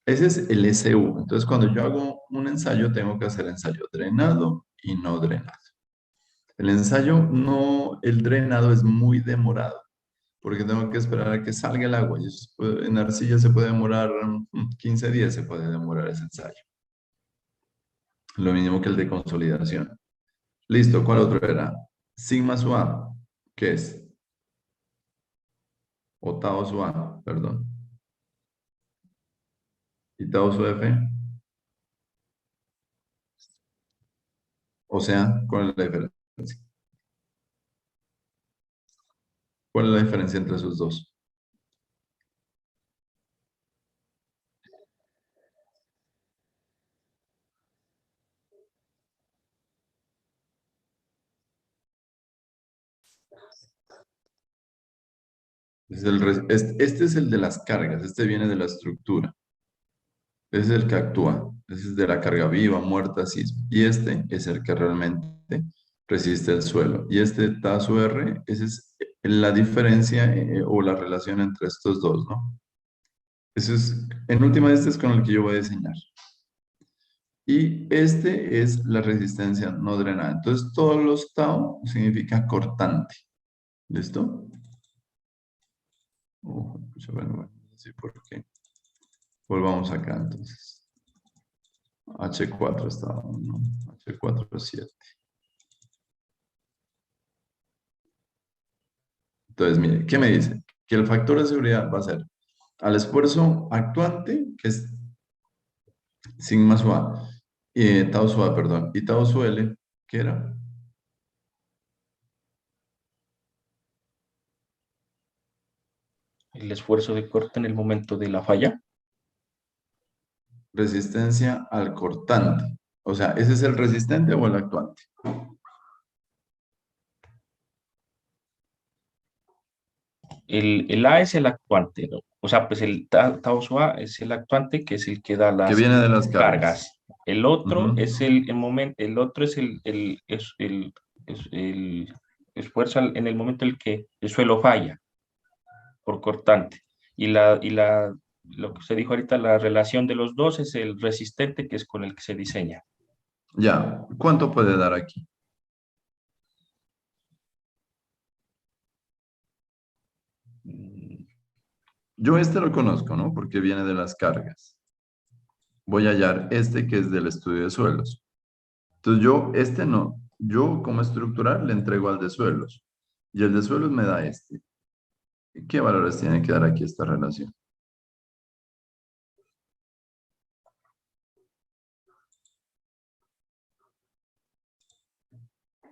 Ese es el SU. Entonces, cuando yo hago un ensayo, tengo que hacer ensayo drenado y no drenado. El ensayo no, el drenado es muy demorado, porque tengo que esperar a que salga el agua. Y en arcilla se puede demorar 15 días, se puede demorar ese ensayo. Lo mismo que el de consolidación. Listo, ¿cuál otro era? Sigma su A, ¿qué es? O Tau su A, perdón. ¿Y Tau su F? O sea, ¿cuál es la diferencia? ¿Cuál es la diferencia entre esos dos? Este es el de las cargas, este viene de la estructura. Ese es el que actúa. Ese es de la carga viva, muerta, sismo. Y este es el que realmente resiste el suelo. Y este Tau su R, esa es la diferencia o la relación entre estos dos, ¿no? Eso es, en última, este es con el que yo voy a diseñar. Y este es la resistencia no drenada. Entonces, todos los tau significa cortante. ¿Listo? Pucha, bueno, sí, ¿por qué? Volvamos acá entonces. H4 está, ¿no? H4 es 7. Entonces, mire, ¿qué me dice? Que el factor de seguridad va a ser al esfuerzo actuante, que es sigma su A, tau su A, perdón, y tau su L, ¿qué era? El esfuerzo de corte en el momento de la falla. Resistencia al cortante. O sea, ¿ese es el resistente o el actuante? El A es el actuante, ¿no? O sea, pues el Tau su A es el actuante, que es el que da Que las viene de las cargas. cargas. El otro Ujú. es el momento, el otro es el esfuerzo en el momento en el que el suelo falla por cortante. Lo que usted dijo ahorita, la relación de los dos es el resistente, que es con el que se diseña. Ya, ¿cuánto puede dar aquí? Mm, Yo este lo conozco, ¿no? Porque viene de las cargas. Voy a hallar este que es del estudio de suelos. Entonces yo, este no. Yo como estructural le entrego al de suelos. Y el de suelos me da este. ¿Qué valores tiene que dar aquí esta relación?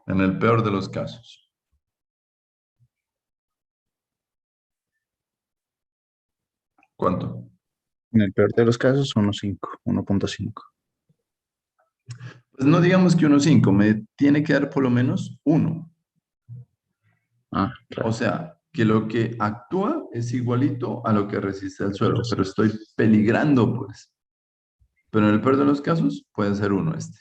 En el peor de los casos. ¿Cuánto? En el peor de los casos, 1.5, 1.5. Pues no digamos que 1,5, me tiene que dar por lo menos 1. Ah, O claro. sea, que lo que actúa es igualito a lo que resiste el suelo, Entonces, pero estoy peligrando, pues. Pero en el peor de los casos puede ser 1 este.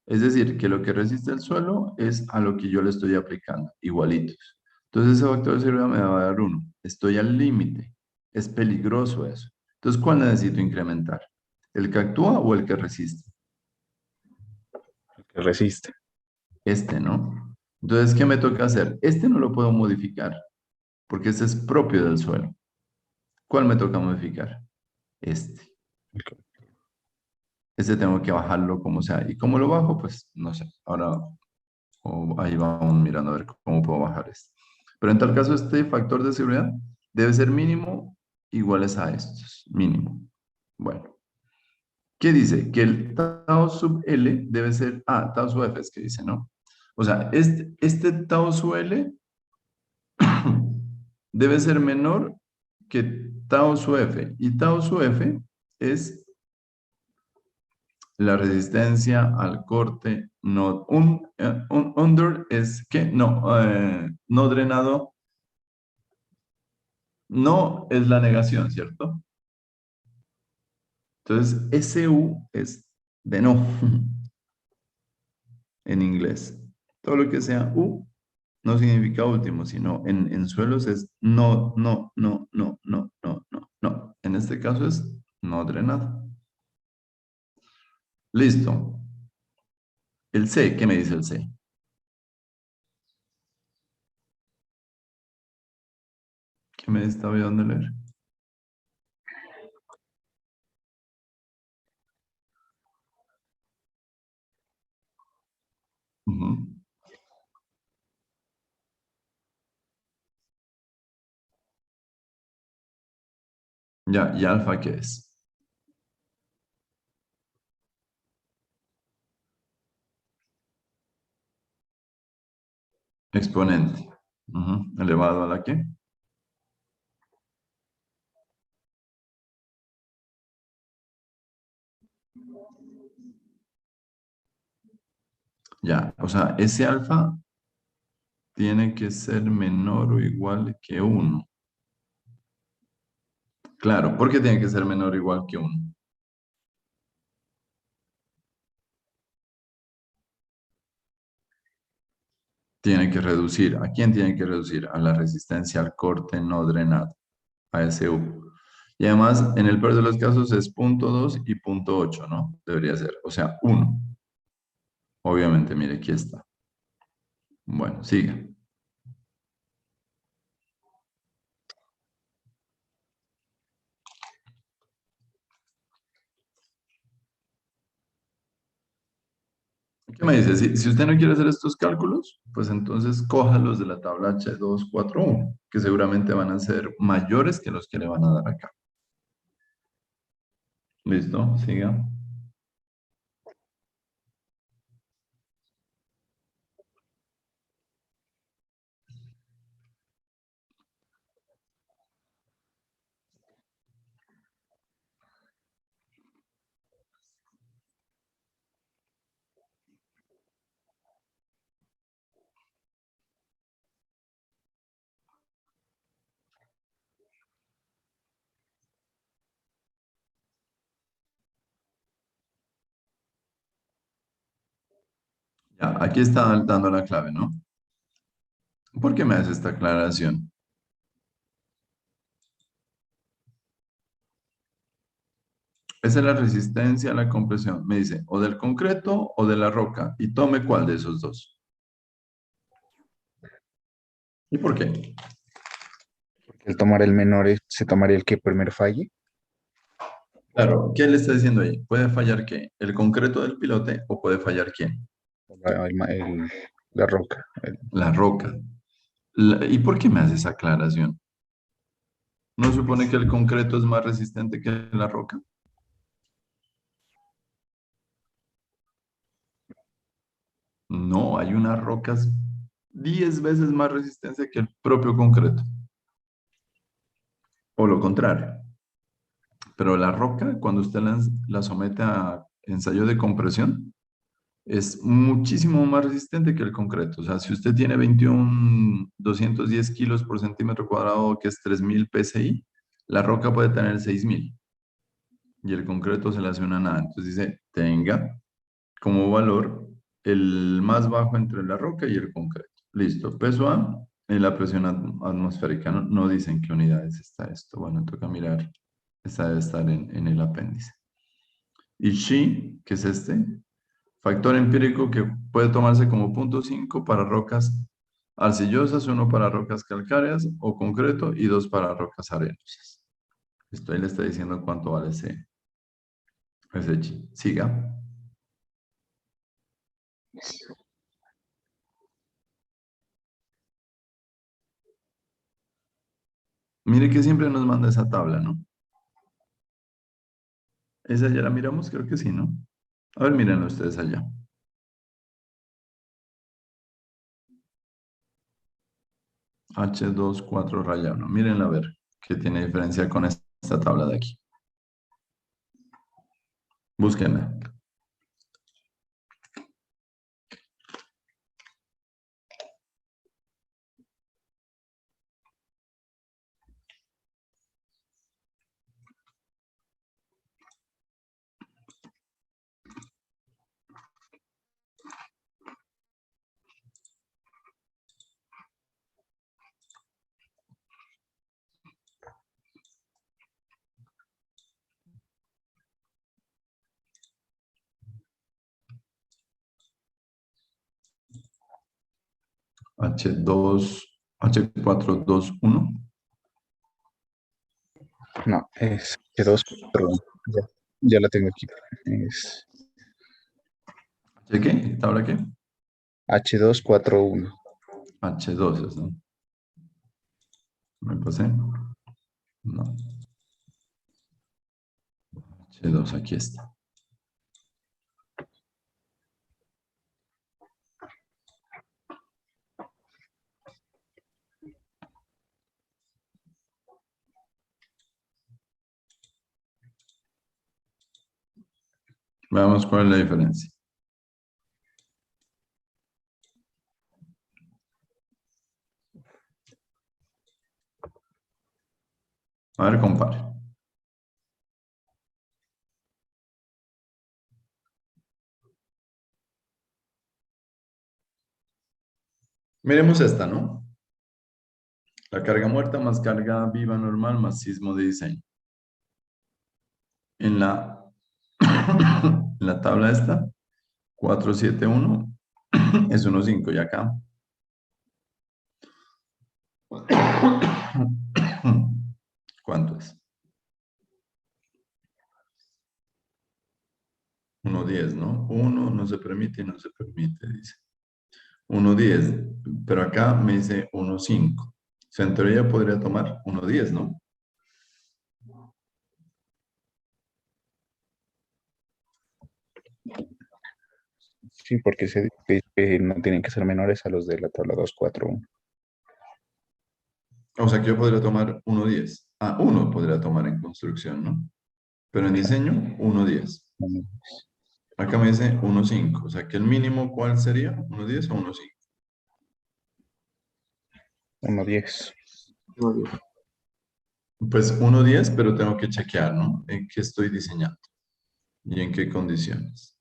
Es decir, que lo que resiste el suelo es a lo que yo le estoy aplicando, igualitos. Entonces ese factor de seguridad me va a dar 1. Estoy al límite. Es peligroso eso. Entonces, ¿cuál necesito incrementar? ¿El que actúa o el que resiste? el que resiste. Este, ¿no? Entonces, ¿qué me toca hacer? Este no lo puedo modificar, porque este es propio del suelo. ¿Cuál me toca modificar? Este. El que- Este tengo que bajarlo como sea. ¿Y cómo lo bajo? Pues no sé. Ahora ahí vamos mirando a ver cómo puedo bajar este. Pero en tal caso, este factor de seguridad debe ser mínimo iguales a estos. Mínimo. Bueno. ¿Qué dice? Que el tau sub L debe ser... Ah, tau sub F es que dice, ¿no? O sea, este tau sub L debe ser menor que tau sub F. Y tau sub F es la resistencia al corte no... Un under es que no, no drenado. No es la negación, ¿cierto? Entonces, SU es de no en inglés. Todo lo que sea U no significa último, sino en suelos es no, no, no, no, no, no, no, no. En este caso es no drenado. Listo. El C, ¿qué me dice el C? ¿Qué me está ayudando a leer? Ujú. Ya, ¿y alfa qué es? Exponente. Ujú. ¿Elevado a la qué? Ya, o sea, ese alfa tiene que ser menor o igual que 1. Claro, ¿por qué tiene que ser menor o igual que 1? Tiene que reducir. ¿A quién tiene que reducir? A la resistencia al corte no drenado, a SU. Y además, en el peor de los casos es 0,2 y 0,8, ¿no? Debería ser, o sea, 1. Obviamente, mire, aquí está. Bueno, sigue. ¿Qué me dice? Si usted no quiere hacer estos cálculos, pues entonces coja los de la tabla H241, que seguramente van a ser mayores que los que le van a dar acá. ¿Listo? Siga. Ya, aquí está dando la clave, ¿no? ¿Por qué me hace esta aclaración? Esa es la resistencia a la compresión. Me dice, o del concreto o de la roca. Y tome cuál de esos dos. ¿Y por qué? El tomar el menor se tomaría el que primero falle. Claro, ¿qué le está diciendo ahí? ¿Puede fallar qué? ¿El concreto del pilote o puede fallar quién? La roca. La roca. ¿Y por qué me hace esa aclaración? ¿No supone que el concreto es más resistente que la roca? No, hay unas rocas 10 veces más resistentes que el propio concreto. O lo contrario. Pero la roca, cuando usted la somete a ensayo de compresión, es muchísimo más resistente que el concreto. O sea, si usted tiene 210 kilos por centímetro cuadrado, que es 3000 PSI, la roca puede tener 6000 y el concreto se le hace una nada. Entonces dice, tenga como valor el más bajo entre la roca y el concreto. Listo. Peso A en la presión atmosférica. No, no dicen qué unidades está esto. Bueno, toca mirar. Esta debe estar en el apéndice. Y Xi, que es este, factor empírico que puede tomarse como 0,5 para rocas arcillosas, 1 para rocas calcáreas o concreto y 2 para rocas arenosas. Esto ahí le está diciendo cuánto vale ese chi. Siga. Mire que siempre nos manda esa tabla, ¿no? ¿Esa ya la miramos? Creo que sí, ¿no? A ver, miren ustedes allá. H24 raya 1. Miren a ver qué tiene diferencia con esta tabla de aquí. Búsquenla. H421. No, es H2, perdón. Ya la tengo aquí. Es ¿H qué? ¿Tabla qué? H241. H2, ¿no? ¿Me pasé? No. H2, aquí está. Veamos cuál es la diferencia. A ver, compare. Miremos esta, ¿no? La carga muerta más carga viva normal más sismo de diseño. En la, en la tabla esta, 471 es 1,5 y acá. ¿Cuánto es? 1,10, ¿no? 1 no se permite y no se permite, dice. 1,10, pero acá me dice 1,5. O sea, en teoría podría tomar 1,10, ¿no? Sí, porque se dice que no tienen que ser menores a los de la tabla 241. O sea, que yo podría tomar 1,10. Ah, 1 podría tomar en construcción, ¿no? Pero en diseño, 1,10. Acá me dice 1,5. O sea, que el mínimo, ¿cuál sería? ¿1,10 o 1,5? 110. No, Dios. Pues 1,10, pero tengo que chequear, ¿no? En qué estoy diseñando y en qué condiciones.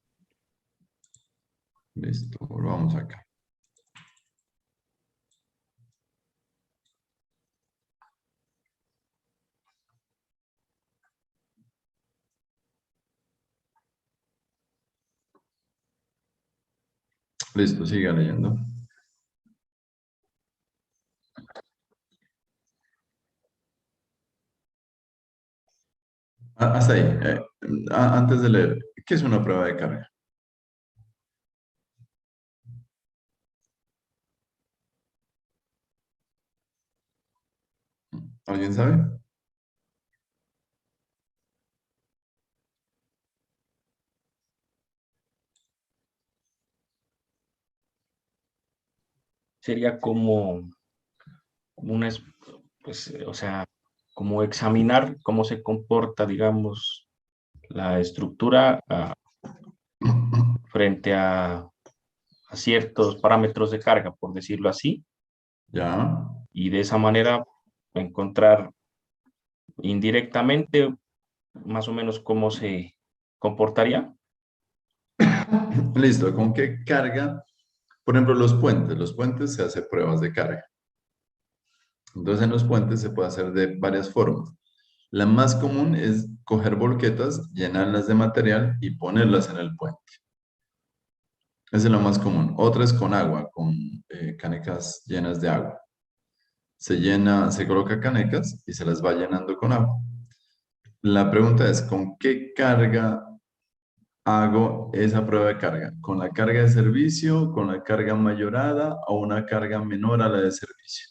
Listo, volvamos acá. Listo, siga leyendo. Hasta ahí. Antes de leer, ¿qué es una prueba de carga? ¿Alguien sabe? Sería como una, pues, o sea, como examinar cómo se comporta, digamos, la estructura frente a ciertos parámetros de carga, por decirlo así, Ya. y de esa manera encontrar indirectamente más o menos cómo se comportaría. Listo. ¿Con qué carga? Por ejemplo, los puentes. Los puentes se hacen pruebas de carga. Entonces, en los puentes se puede hacer de varias formas. La más común es coger volquetas, llenarlas de material y ponerlas en el puente. Esa es la más común. Otra es con agua, con canecas llenas de agua. Se coloca canecas y se las va llenando con agua. La pregunta es, ¿con qué carga hago esa prueba de carga? ¿Con la carga de servicio, con la carga mayorada o una carga menor a la de servicio?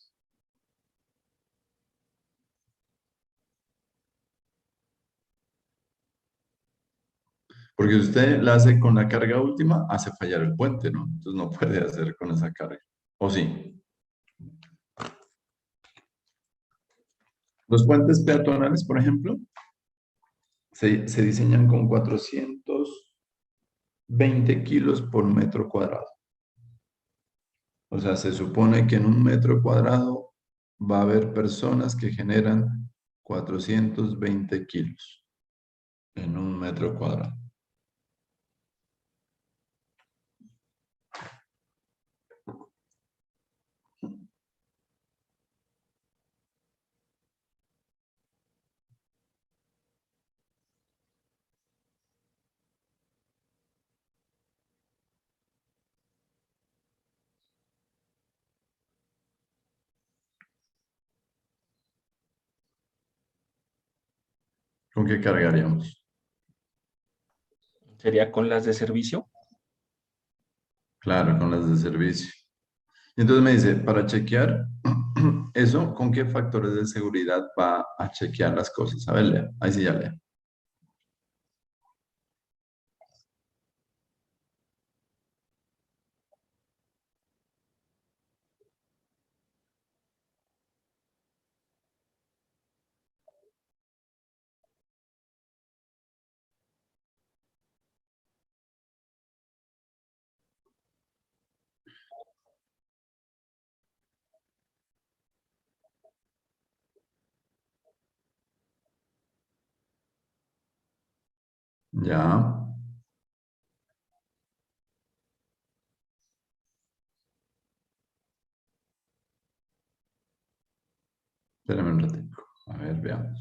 Porque si usted la hace con la carga última, hace fallar el puente, ¿no? Entonces no puede hacer con esa carga. ¿O sí? Los puentes peatonales, por ejemplo, se diseñan con 420 kilos por metro cuadrado. O sea, se supone que en un metro cuadrado va a haber personas que generan 420 kilos en un metro cuadrado. ¿Con qué cargaríamos? Sería con las de servicio. Claro, con las de servicio. Y entonces me dice, para chequear eso, ¿con qué factores de seguridad va a chequear las cosas? A ver, lea. Ahí sí ya lea. Ya. Espérame un ratito. A ver, veamos.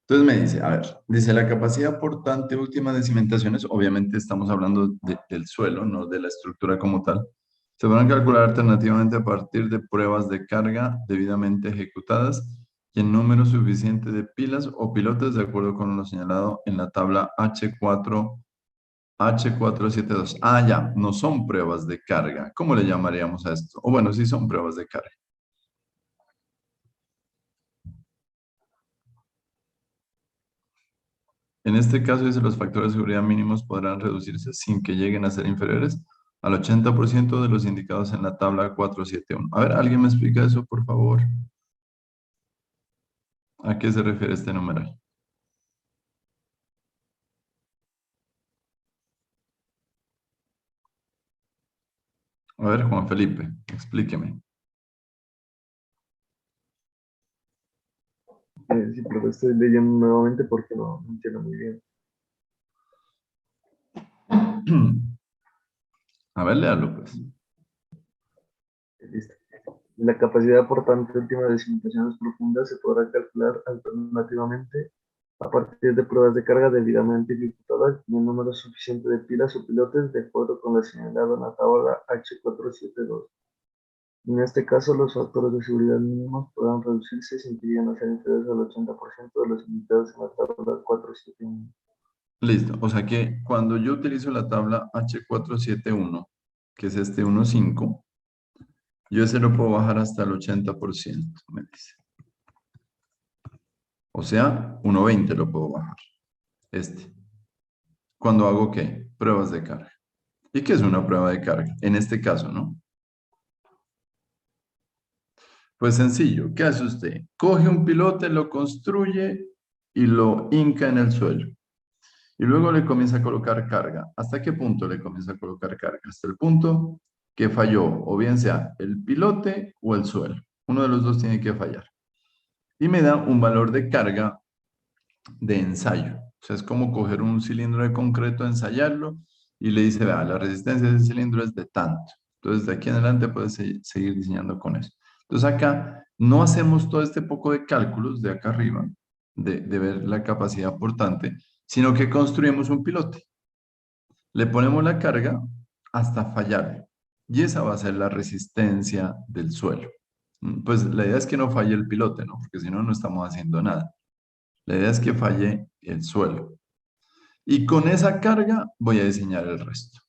Entonces me dice, a ver, dice la capacidad portante última de cimentaciones, obviamente estamos hablando del suelo, no de la estructura como tal. Se van a calcular alternativamente a partir de pruebas de carga debidamente ejecutadas y en número suficiente de pilas o pilotes de acuerdo con lo señalado en la tabla H472. Ah, ya, no son pruebas de carga. ¿Cómo le llamaríamos a esto? O bueno, sí son pruebas de carga. En este caso, dice, los factores de seguridad mínimos podrán reducirse sin que lleguen a ser inferiores al 80% de los indicados en la tabla 471. A ver, ¿alguien me explica eso, por favor? ¿A qué se refiere este numeral? A ver, Juan Felipe, explíqueme. Sí, pero estoy leyendo nuevamente porque no entiendo muy bien. A ver, léalo, pues. Listo. La capacidad portante última de cimentaciones profundas se podrá calcular alternativamente a partir de pruebas de carga debidamente ejecutadas y un número suficiente de pilas o pilotes de acuerdo con lo señalado en la tabla H472. En este caso, los factores de seguridad mínimos podrán reducirse si impidieran hacer inferiores al 80% de los indicados en la tabla 471. Listo. O sea que cuando yo utilizo la tabla H471, que es este 1.5, yo ese lo puedo bajar hasta el 80%, me dice. O sea, 1.20 lo puedo bajar. Este. Cuando hago ¿qué? Pruebas de carga. ¿Y qué es una prueba de carga? En este caso, ¿no? Pues sencillo. ¿Qué hace usted? Coge un pilote, lo construye y lo hinca en el suelo. Y luego le comienza a colocar carga. ¿Hasta qué punto le comienza a colocar carga? Hasta el punto que falló, o bien sea el pilote o el suelo. Uno de los dos tiene que fallar. Y me da un valor de carga de ensayo. O sea, es como coger un cilindro de concreto, ensayarlo y le dice, vea, la resistencia de ese cilindro es de tanto. Entonces, de aquí en adelante puedes seguir diseñando con eso. Entonces, acá no hacemos todo este poco de cálculos de acá arriba, de ver la capacidad portante, sino que construimos un pilote. Le ponemos la carga hasta fallar. Y esa va a ser la resistencia del suelo. Pues la idea es que no falle el pilote, ¿no? Porque si no, no estamos haciendo nada. La idea es que falle el suelo. Y con esa carga voy a diseñar el resto.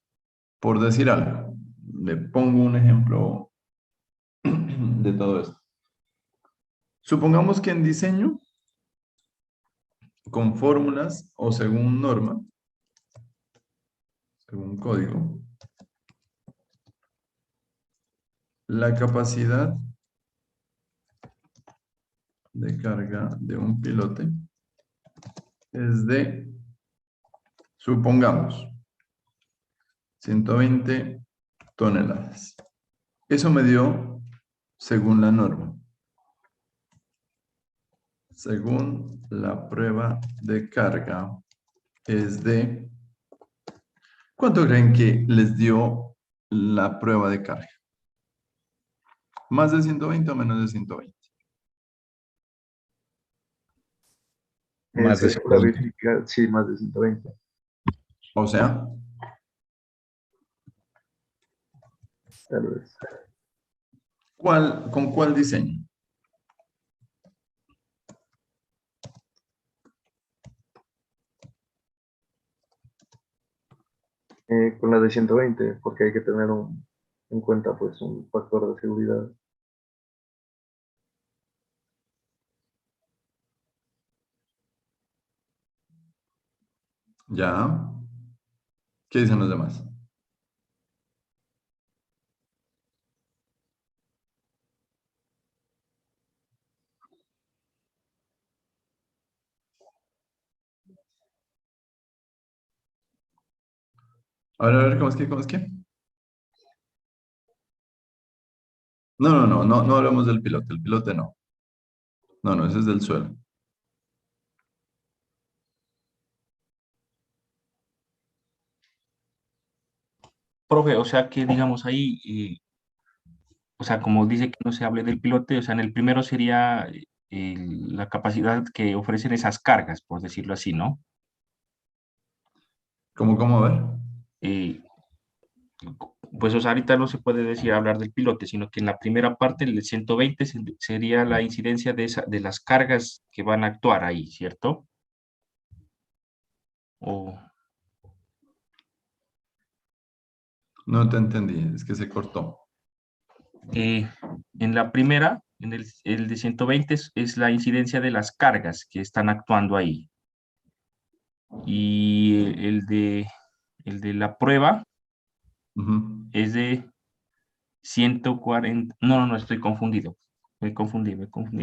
Por decir algo, le pongo un ejemplo de todo esto. Supongamos que en diseño, con fórmulas o según norma, según código, la capacidad de carga de un pilote es de, supongamos, 120 toneladas. Eso me dio según la norma. Según la prueba de carga es de... ¿Cuánto creen que les dio la prueba de carga? ¿Más de 120 o menos de 120? Más de Sería la 120. verificar, sí, más de 120. O sea, Tal vez. ¿con cuál diseño? Con la de 120, porque hay que tener en cuenta pues un factor de seguridad. ¿Ya? ¿Qué dicen los demás? A ver, ¿cómo es que? ¿Cómo es que? No hablamos del pilote. El pilote no. No, ese es del suelo. Profe, o sea que digamos ahí, o sea, como dice que no se hable del pilote, o sea, en el primero sería la capacidad que ofrecen esas cargas, por decirlo así, ¿no? ¿Cómo? A ver. Eh, pues, o sea, ahorita no se puede decir hablar del pilote, sino que en la primera parte, el de 120, sería la incidencia de las cargas que van a actuar ahí, ¿cierto? O, No te entendí, es que se cortó. eh, en la primera, el de 120 es la incidencia de las cargas que están actuando ahí. Y el de la prueba Ujú. es de 140. No, estoy confundido. Me confundí.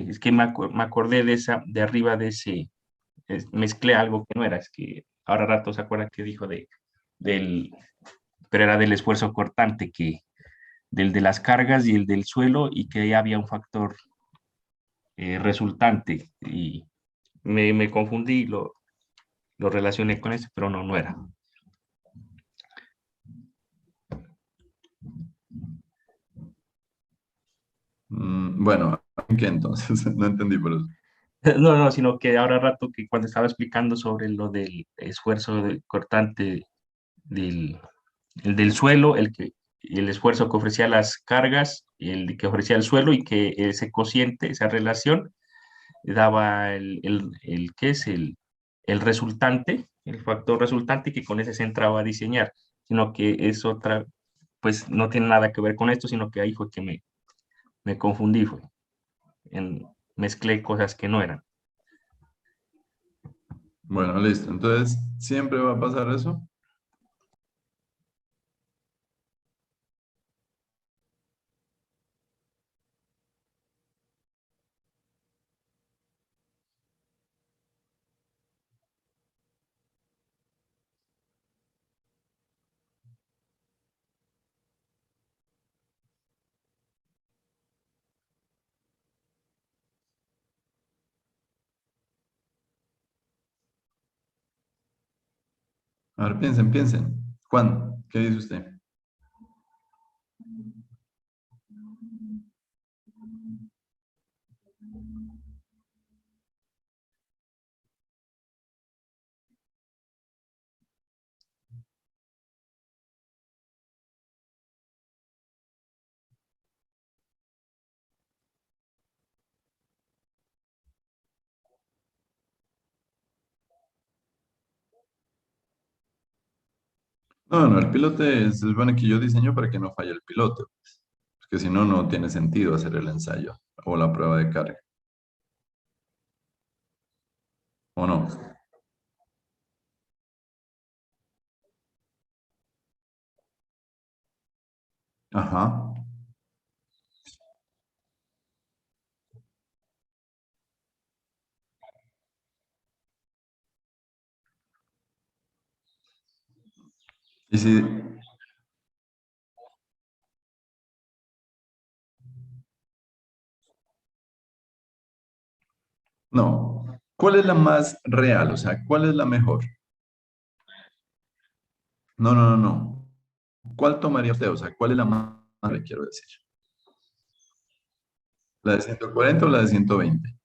Es que me acordé de esa, de arriba de ese, mezclé algo que no era. Es que ahora rato se acuerda que dijo del, pero era del esfuerzo cortante, del de las cargas y el del suelo, y que ahí había un factor resultante. Y me confundí, lo relacioné con eso, pero no era. Bueno, ¿en qué entonces? No entendí por eso. No, sino que ahora rato que cuando estaba explicando sobre lo del esfuerzo cortante el del suelo, el esfuerzo que ofrecía las cargas, el que ofrecía el suelo y que ese cociente, esa relación, daba ¿qué es? El resultante, el factor resultante que con ese se entraba a diseñar, sino que es otra, pues no tiene nada que ver con esto, sino que ahí fue que me confundí, mezclé cosas que no eran. Bueno, listo. Entonces, ¿siempre va a pasar eso? A ver, piensen, piensen. Juan, ¿qué dice usted? No, no, el pilote se supone que yo diseño para que no falle el pilote, pues, porque si no, no tiene sentido hacer el ensayo o la prueba de carga, ¿o no? Ajá. Y si, no, ¿cuál es la más real? O sea, ¿cuál es la mejor? No, no, no, no. ¿Cuál tomaría usted? O sea, ¿cuál es la más, le quiero decir? ¿La de 140 o la de 120?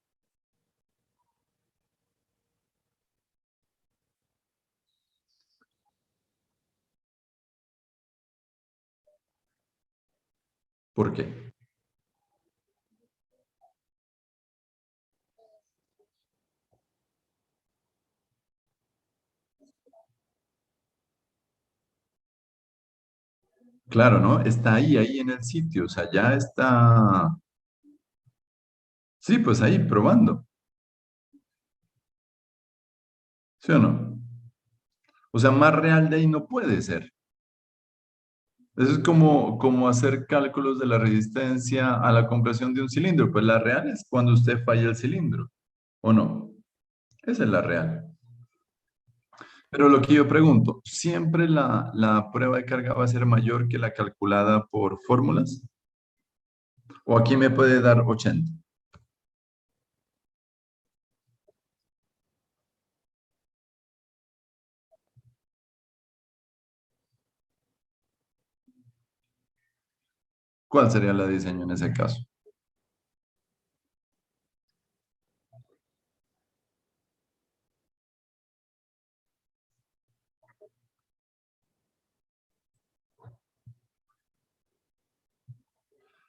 ¿Por qué? Claro, ¿no? Está ahí en el sitio, o sea, ya está, sí, pues ahí probando, ¿sí o no? O sea, más real de ahí no puede ser. Eso es como hacer cálculos de la resistencia a la compresión de un cilindro. Pues la real es cuando usted falla el cilindro, ¿o no? Esa es la real. Pero lo que yo pregunto, ¿siempre la prueba de carga va a ser mayor que la calculada por fórmulas? ¿O aquí me puede dar 80? ¿Cuál sería la de diseño en ese caso?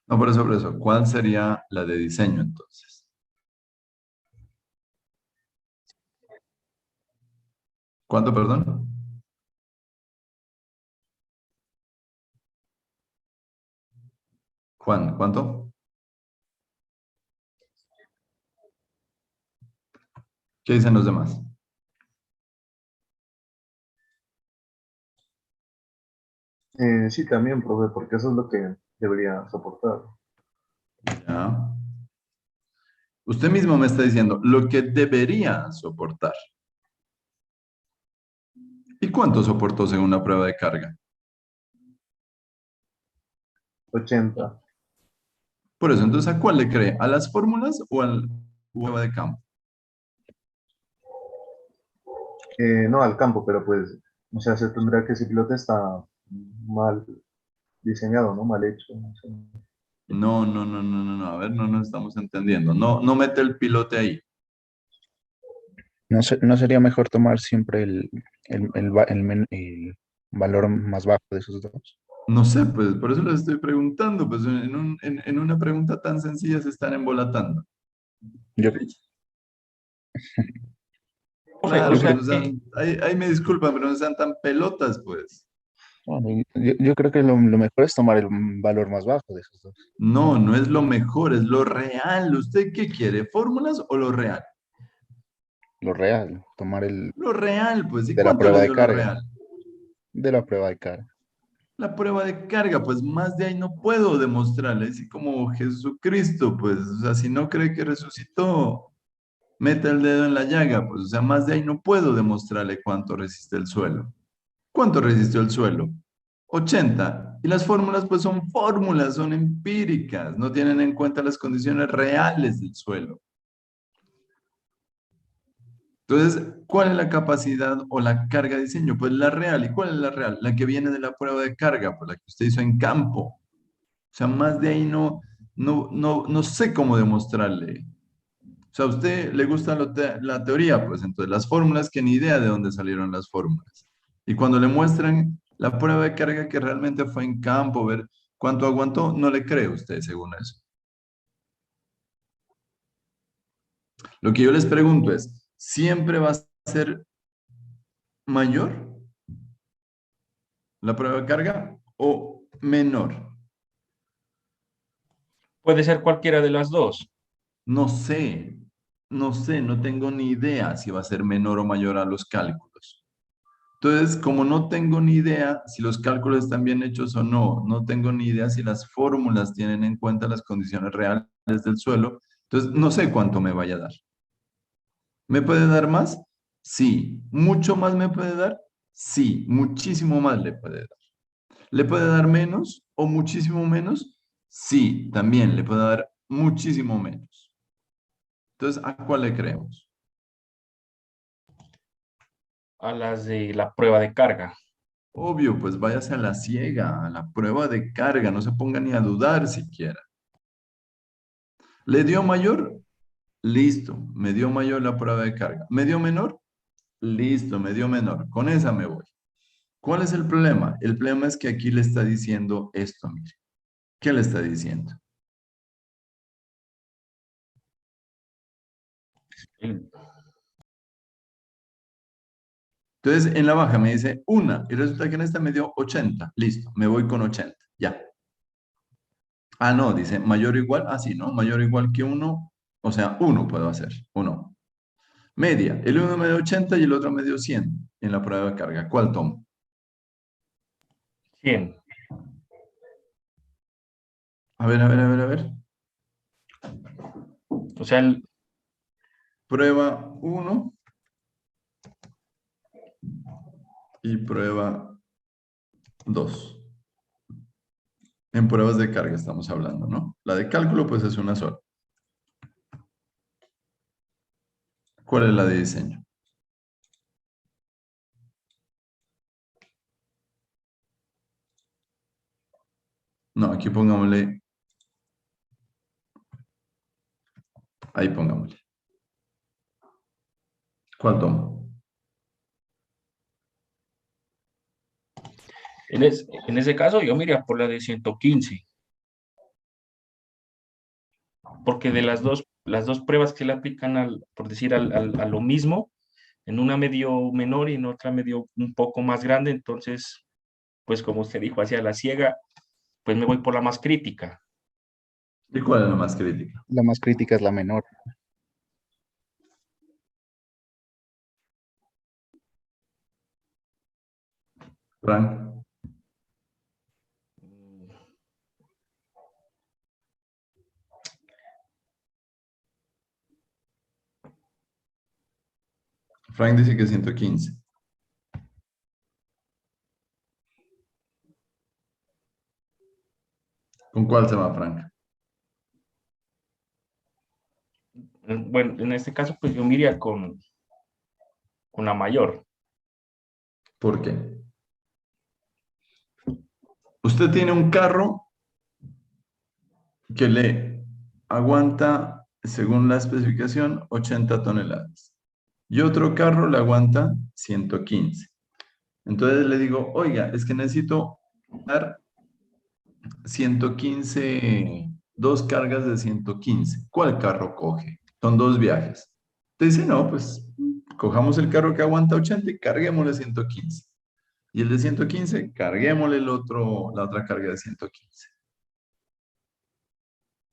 No, por eso. ¿Cuál sería la de diseño entonces? ¿Cuánto, perdón? Juan, ¿cuánto? ¿Qué dicen los demás? Sí, también, profe, porque eso es lo que debería soportar. Ya. Usted mismo me está diciendo lo que debería soportar. ¿Y cuánto soportó según la prueba de carga? 80. Por eso, entonces, ¿a cuál le cree? ¿A las fórmulas o al prueba de campo? No al campo, pero pues, o sea, se tendrá que ese piloto está mal diseñado, ¿no? Mal hecho. No sé. No, no, no, no, no, no. A ver, no nos estamos entendiendo. No, no mete el pilote ahí. ¿No sería mejor tomar siempre el valor más bajo de esos dos? No sé, pues por eso les estoy preguntando, pues en una pregunta tan sencilla se están embolatando. Yo, Profe, o Claro, yo pues creo, sea no que, sean, ahí me disculpan, pero no sean tan pelotas, pues. bueno, yo creo que lo mejor es tomar el valor más bajo de esos dos. No, no es lo mejor, es lo real. ¿Usted qué quiere? ¿Fórmulas o lo real? Lo real, tomar el Lo real, pues. ¿Y de la cuánto le prueba de dio lo carga, real? de la prueba de carga. La prueba de carga, pues más de ahí no puedo demostrarle. Así como Jesucristo, pues, o sea, si no cree que resucitó, mete el dedo en la llaga, pues, o sea, más de ahí no puedo demostrarle cuánto resiste el suelo. ¿Cuánto resistió el suelo? 80. Y las fórmulas, pues, son fórmulas, son empíricas, no tienen en cuenta las condiciones reales del suelo. Entonces, ¿cuál es la capacidad o la carga de diseño? Pues la real. ¿Y cuál es la real? La que viene de la prueba de carga, pues la que usted hizo en campo. O sea, más de ahí no sé cómo demostrarle. O sea, ¿a usted le gusta la teoría? Pues entonces las fórmulas, que ni idea de dónde salieron las fórmulas. Y cuando le muestran la prueba de carga que realmente fue en campo, ver cuánto aguantó, no le cree usted según eso. Lo que yo les pregunto es, ¿siempre va a ser mayor la prueba de carga o menor? puede ser cualquiera de las dos. No sé, no tengo ni idea si va a ser menor o mayor a los cálculos. Entonces, como no tengo ni idea si los cálculos están bien hechos o no, no tengo ni idea si las fórmulas tienen en cuenta las condiciones reales del suelo, entonces no sé cuánto me vaya a dar. ¿Me puede dar más? Sí. ¿Mucho más me puede dar? Sí, muchísimo más le puede dar. ¿Le puede dar menos o muchísimo menos? Sí, también le puede dar muchísimo menos. Entonces, ¿a cuál le creemos? A las de la prueba de carga. Obvio, pues váyase a la ciega, a la prueba de carga, no se ponga ni a dudar siquiera. ¿Le dio mayor? Listo, me dio mayor la prueba de carga. ¿Me dio menor? Listo, me dio menor. Con esa me voy. ¿Cuál es el problema? El problema es que aquí le está diciendo esto, mire. ¿Qué le está diciendo? El- Entonces, en la baja me dice una y resulta que en esta me dio 80. Listo, me voy con 80. Ya. Ah, no, dice mayor o igual. Ah, sí, ¿no? Mayor o igual que uno. O sea, uno puedo hacer. Uno. Media. El uno me dio 80 y el otro me dio 100 en la prueba de carga. ¿Cuál tomo? 100. A ver, a ver, a ver, a ver. O sea, Prueba uno y prueba 2. En pruebas de carga estamos hablando, ¿no? La de cálculo, pues es una sola. ¿Cuál es la de diseño? No, aquí pongámosle. Ahí pongámosle. ¿Cuál tomo? en ese caso yo me iría por la de 115, porque de las dos pruebas que le aplican por decir, a lo mismo, en una medio menor y en otra medio un poco más grande, entonces, pues como usted dijo, hacia la ciega, pues me voy por la más crítica. ¿Y cuál es la más crítica? La más crítica es la menor. Frank. Frank dice que 115. ¿Con cuál se va, Frank? Bueno, en este caso, pues yo me iría con la mayor. ¿Por qué? Usted tiene un carro que le aguanta, según la especificación, 80 toneladas. Y otro carro le aguanta 115. Entonces le digo, oiga, es que necesito dar 115, dos cargas de 115. ¿Cuál carro coge? Son dos viajes. Te dice, no, pues cojamos el carro que aguanta 80 y carguémosle 115. Y el de 115, carguémosle la otra carga de 115.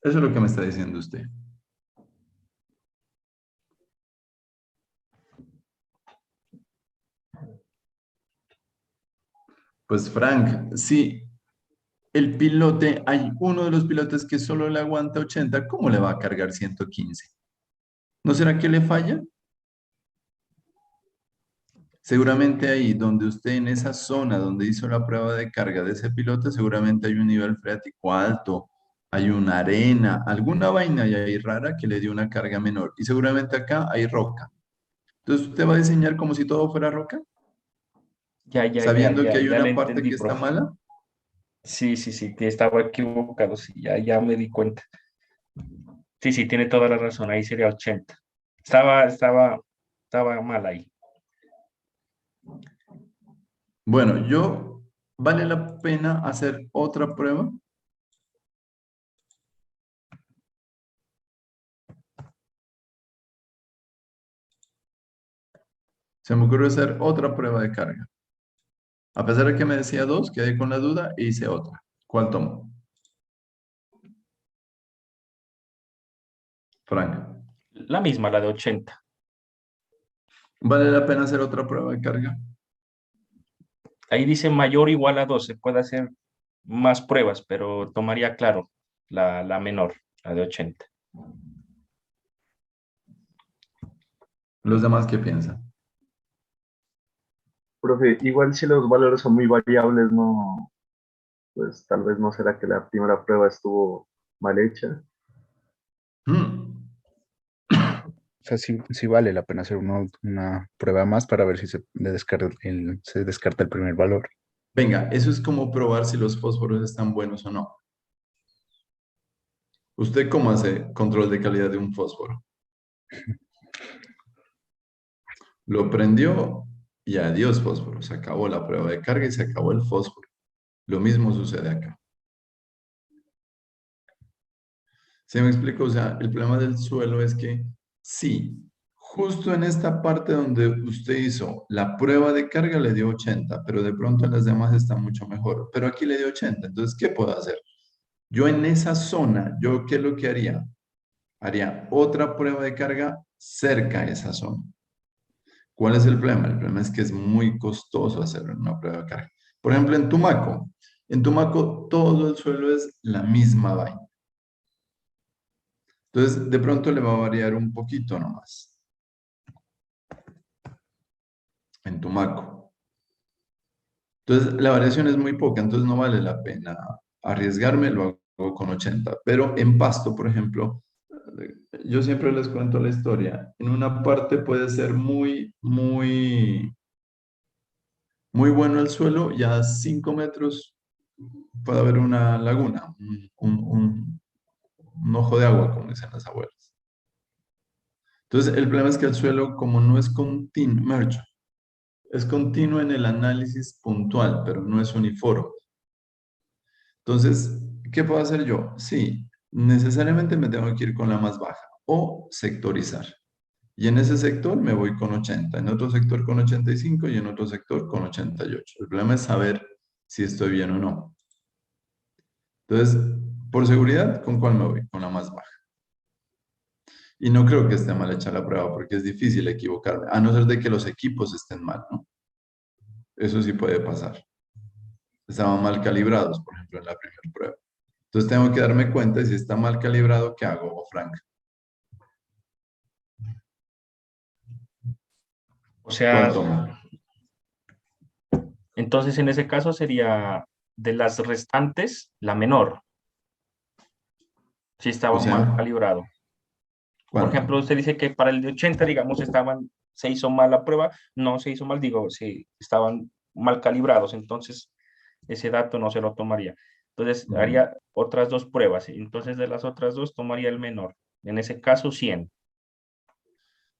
Eso es lo que me está diciendo usted. Pues Frank, si el pilote, hay uno de los pilotes que solo le aguanta 80, ¿cómo le va a cargar 115? ¿No será que le falla? Seguramente ahí donde usted en esa zona donde hizo la prueba de carga de ese piloto, seguramente hay un nivel freático alto, hay una arena, alguna vaina y ahí rara que le dio una carga menor. Y seguramente acá hay roca. Entonces usted va a diseñar como si todo fuera roca, sabiendo que hay Ya le una parte entendí, que está profe. mala. Sí, sí, sí, que estaba equivocado, sí, ya me di cuenta. Sí, sí, tiene toda la razón, ahí sería 80. Estaba mal ahí. Bueno, ¿vale la pena hacer otra prueba? Se me ocurrió hacer otra prueba de carga. A pesar de que me decía dos, quedé con la duda e hice otra. ¿Cuál tomo? Frank. La misma, la de 80. ¿Vale la pena hacer otra prueba de carga? Ahí dice mayor o igual a 12. Puede hacer más pruebas, pero tomaría, claro, la menor, la de 80. ¿Los demás qué piensan? Profe, igual si los valores son muy variables, no, pues tal vez no será que la primera prueba estuvo mal hecha. Hmm. O sea, sí vale la pena hacer una prueba más para ver si se descarta el primer valor. Venga, eso es como probar si los fósforos están buenos o no. ¿Usted cómo hace control de calidad de un fósforo? Lo prendió y adiós fósforo. Se acabó la prueba de carga y se acabó el fósforo. Lo mismo sucede acá. ¿Se me explico? O sea, el problema del suelo es que sí, justo en esta parte donde usted hizo la prueba de carga le dio 80, pero de pronto en las demás está mucho mejor. Pero aquí le dio 80. Entonces, ¿qué puedo hacer? Yo en esa zona, ¿yo qué es lo que haría? Haría otra prueba de carga cerca de esa zona. ¿Cuál es el problema? El problema es que es muy costoso hacer una prueba de carga. Por ejemplo, en Tumaco todo el suelo es la misma vaina. Entonces, de pronto le va a variar un poquito nomás en Tumaco. Entonces, la variación es muy poca, entonces no vale la pena arriesgarme, lo hago con 80. Pero en Pasto, por ejemplo, yo siempre les cuento la historia. En una parte puede ser muy bueno el suelo y a 5 metros puede haber una laguna, un ojo de agua, como dicen las abuelas. Entonces, el problema es que el suelo, como no es continuo, es continuo en el análisis puntual, pero no es uniforme. Entonces, ¿qué puedo hacer yo? Sí, necesariamente me tengo que ir con la más baja o sectorizar. Y en ese sector me voy con 80, en otro sector con 85 y en otro sector con 88. El problema es saber si estoy bien o no. Entonces, por seguridad, ¿con cuál me voy? Con la más baja. Y no creo que esté mal hecha la prueba porque es difícil equivocarme, a no ser de que los equipos estén mal, ¿no? Eso sí puede pasar. Estaban mal calibrados, por ejemplo, en la primera prueba. Entonces tengo que darme cuenta de si está mal calibrado, ¿qué hago, Frank? O ¿Cuál sea, tomo? entonces en ese caso sería de las restantes la menor, si O estaba mal sea, calibrado. Por ¿cuánto? ejemplo, usted dice que para el de 80, digamos, se hizo mal la prueba, no se hizo mal, digo, si estaban mal calibrados, entonces ese dato no se lo tomaría. Entonces Ujú. haría otras dos pruebas, entonces de las otras dos tomaría el menor, en ese caso 100.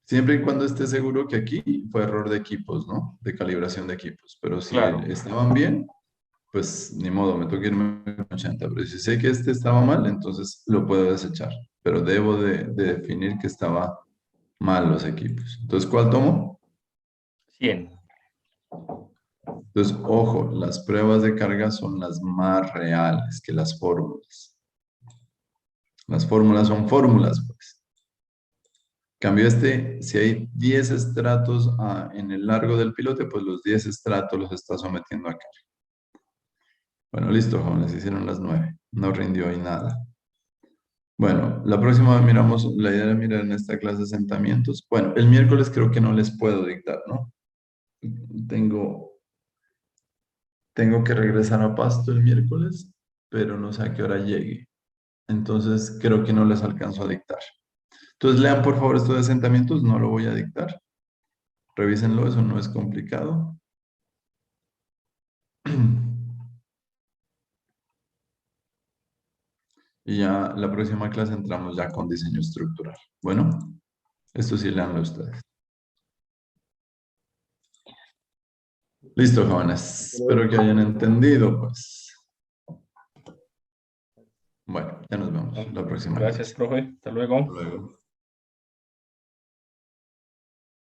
Siempre y cuando esté seguro que aquí fue error de equipos, ¿no? De calibración de equipos. Pero si Claro, estaban bien, pues ni modo, me toca irme con 80. Pero si sé que este estaba mal, entonces lo puedo desechar. Pero debo de definir que estaba mal los equipos. Entonces, ¿cuál tomo? 100. Entonces, ojo, las pruebas de carga son las más reales que las fórmulas. Las fórmulas son fórmulas, pues. En cambio este, si hay 10 estratos en el largo del pilote, pues los 10 estratos los está sometiendo a carga. Bueno, listo, jóvenes, hicieron las 9. No rindió ahí nada. Bueno, la próxima vez miramos, la idea era mirar en esta clase asentamientos. Bueno, el miércoles creo que no les puedo dictar, ¿no? Tengo que regresar a Pasto el miércoles, pero no sé a qué hora llegue. Entonces creo que no les alcanzo a dictar. Entonces lean por favor estos asentamientos, no lo voy a dictar. Revísenlo, eso no es complicado. Y ya la próxima clase entramos ya con diseño estructural. Bueno, esto sí leanlo ustedes. Listo, jóvenes. Espero que hayan entendido, pues. Bueno, ya nos vemos la próxima Gracias, clase. profe. Hasta luego. Hasta luego.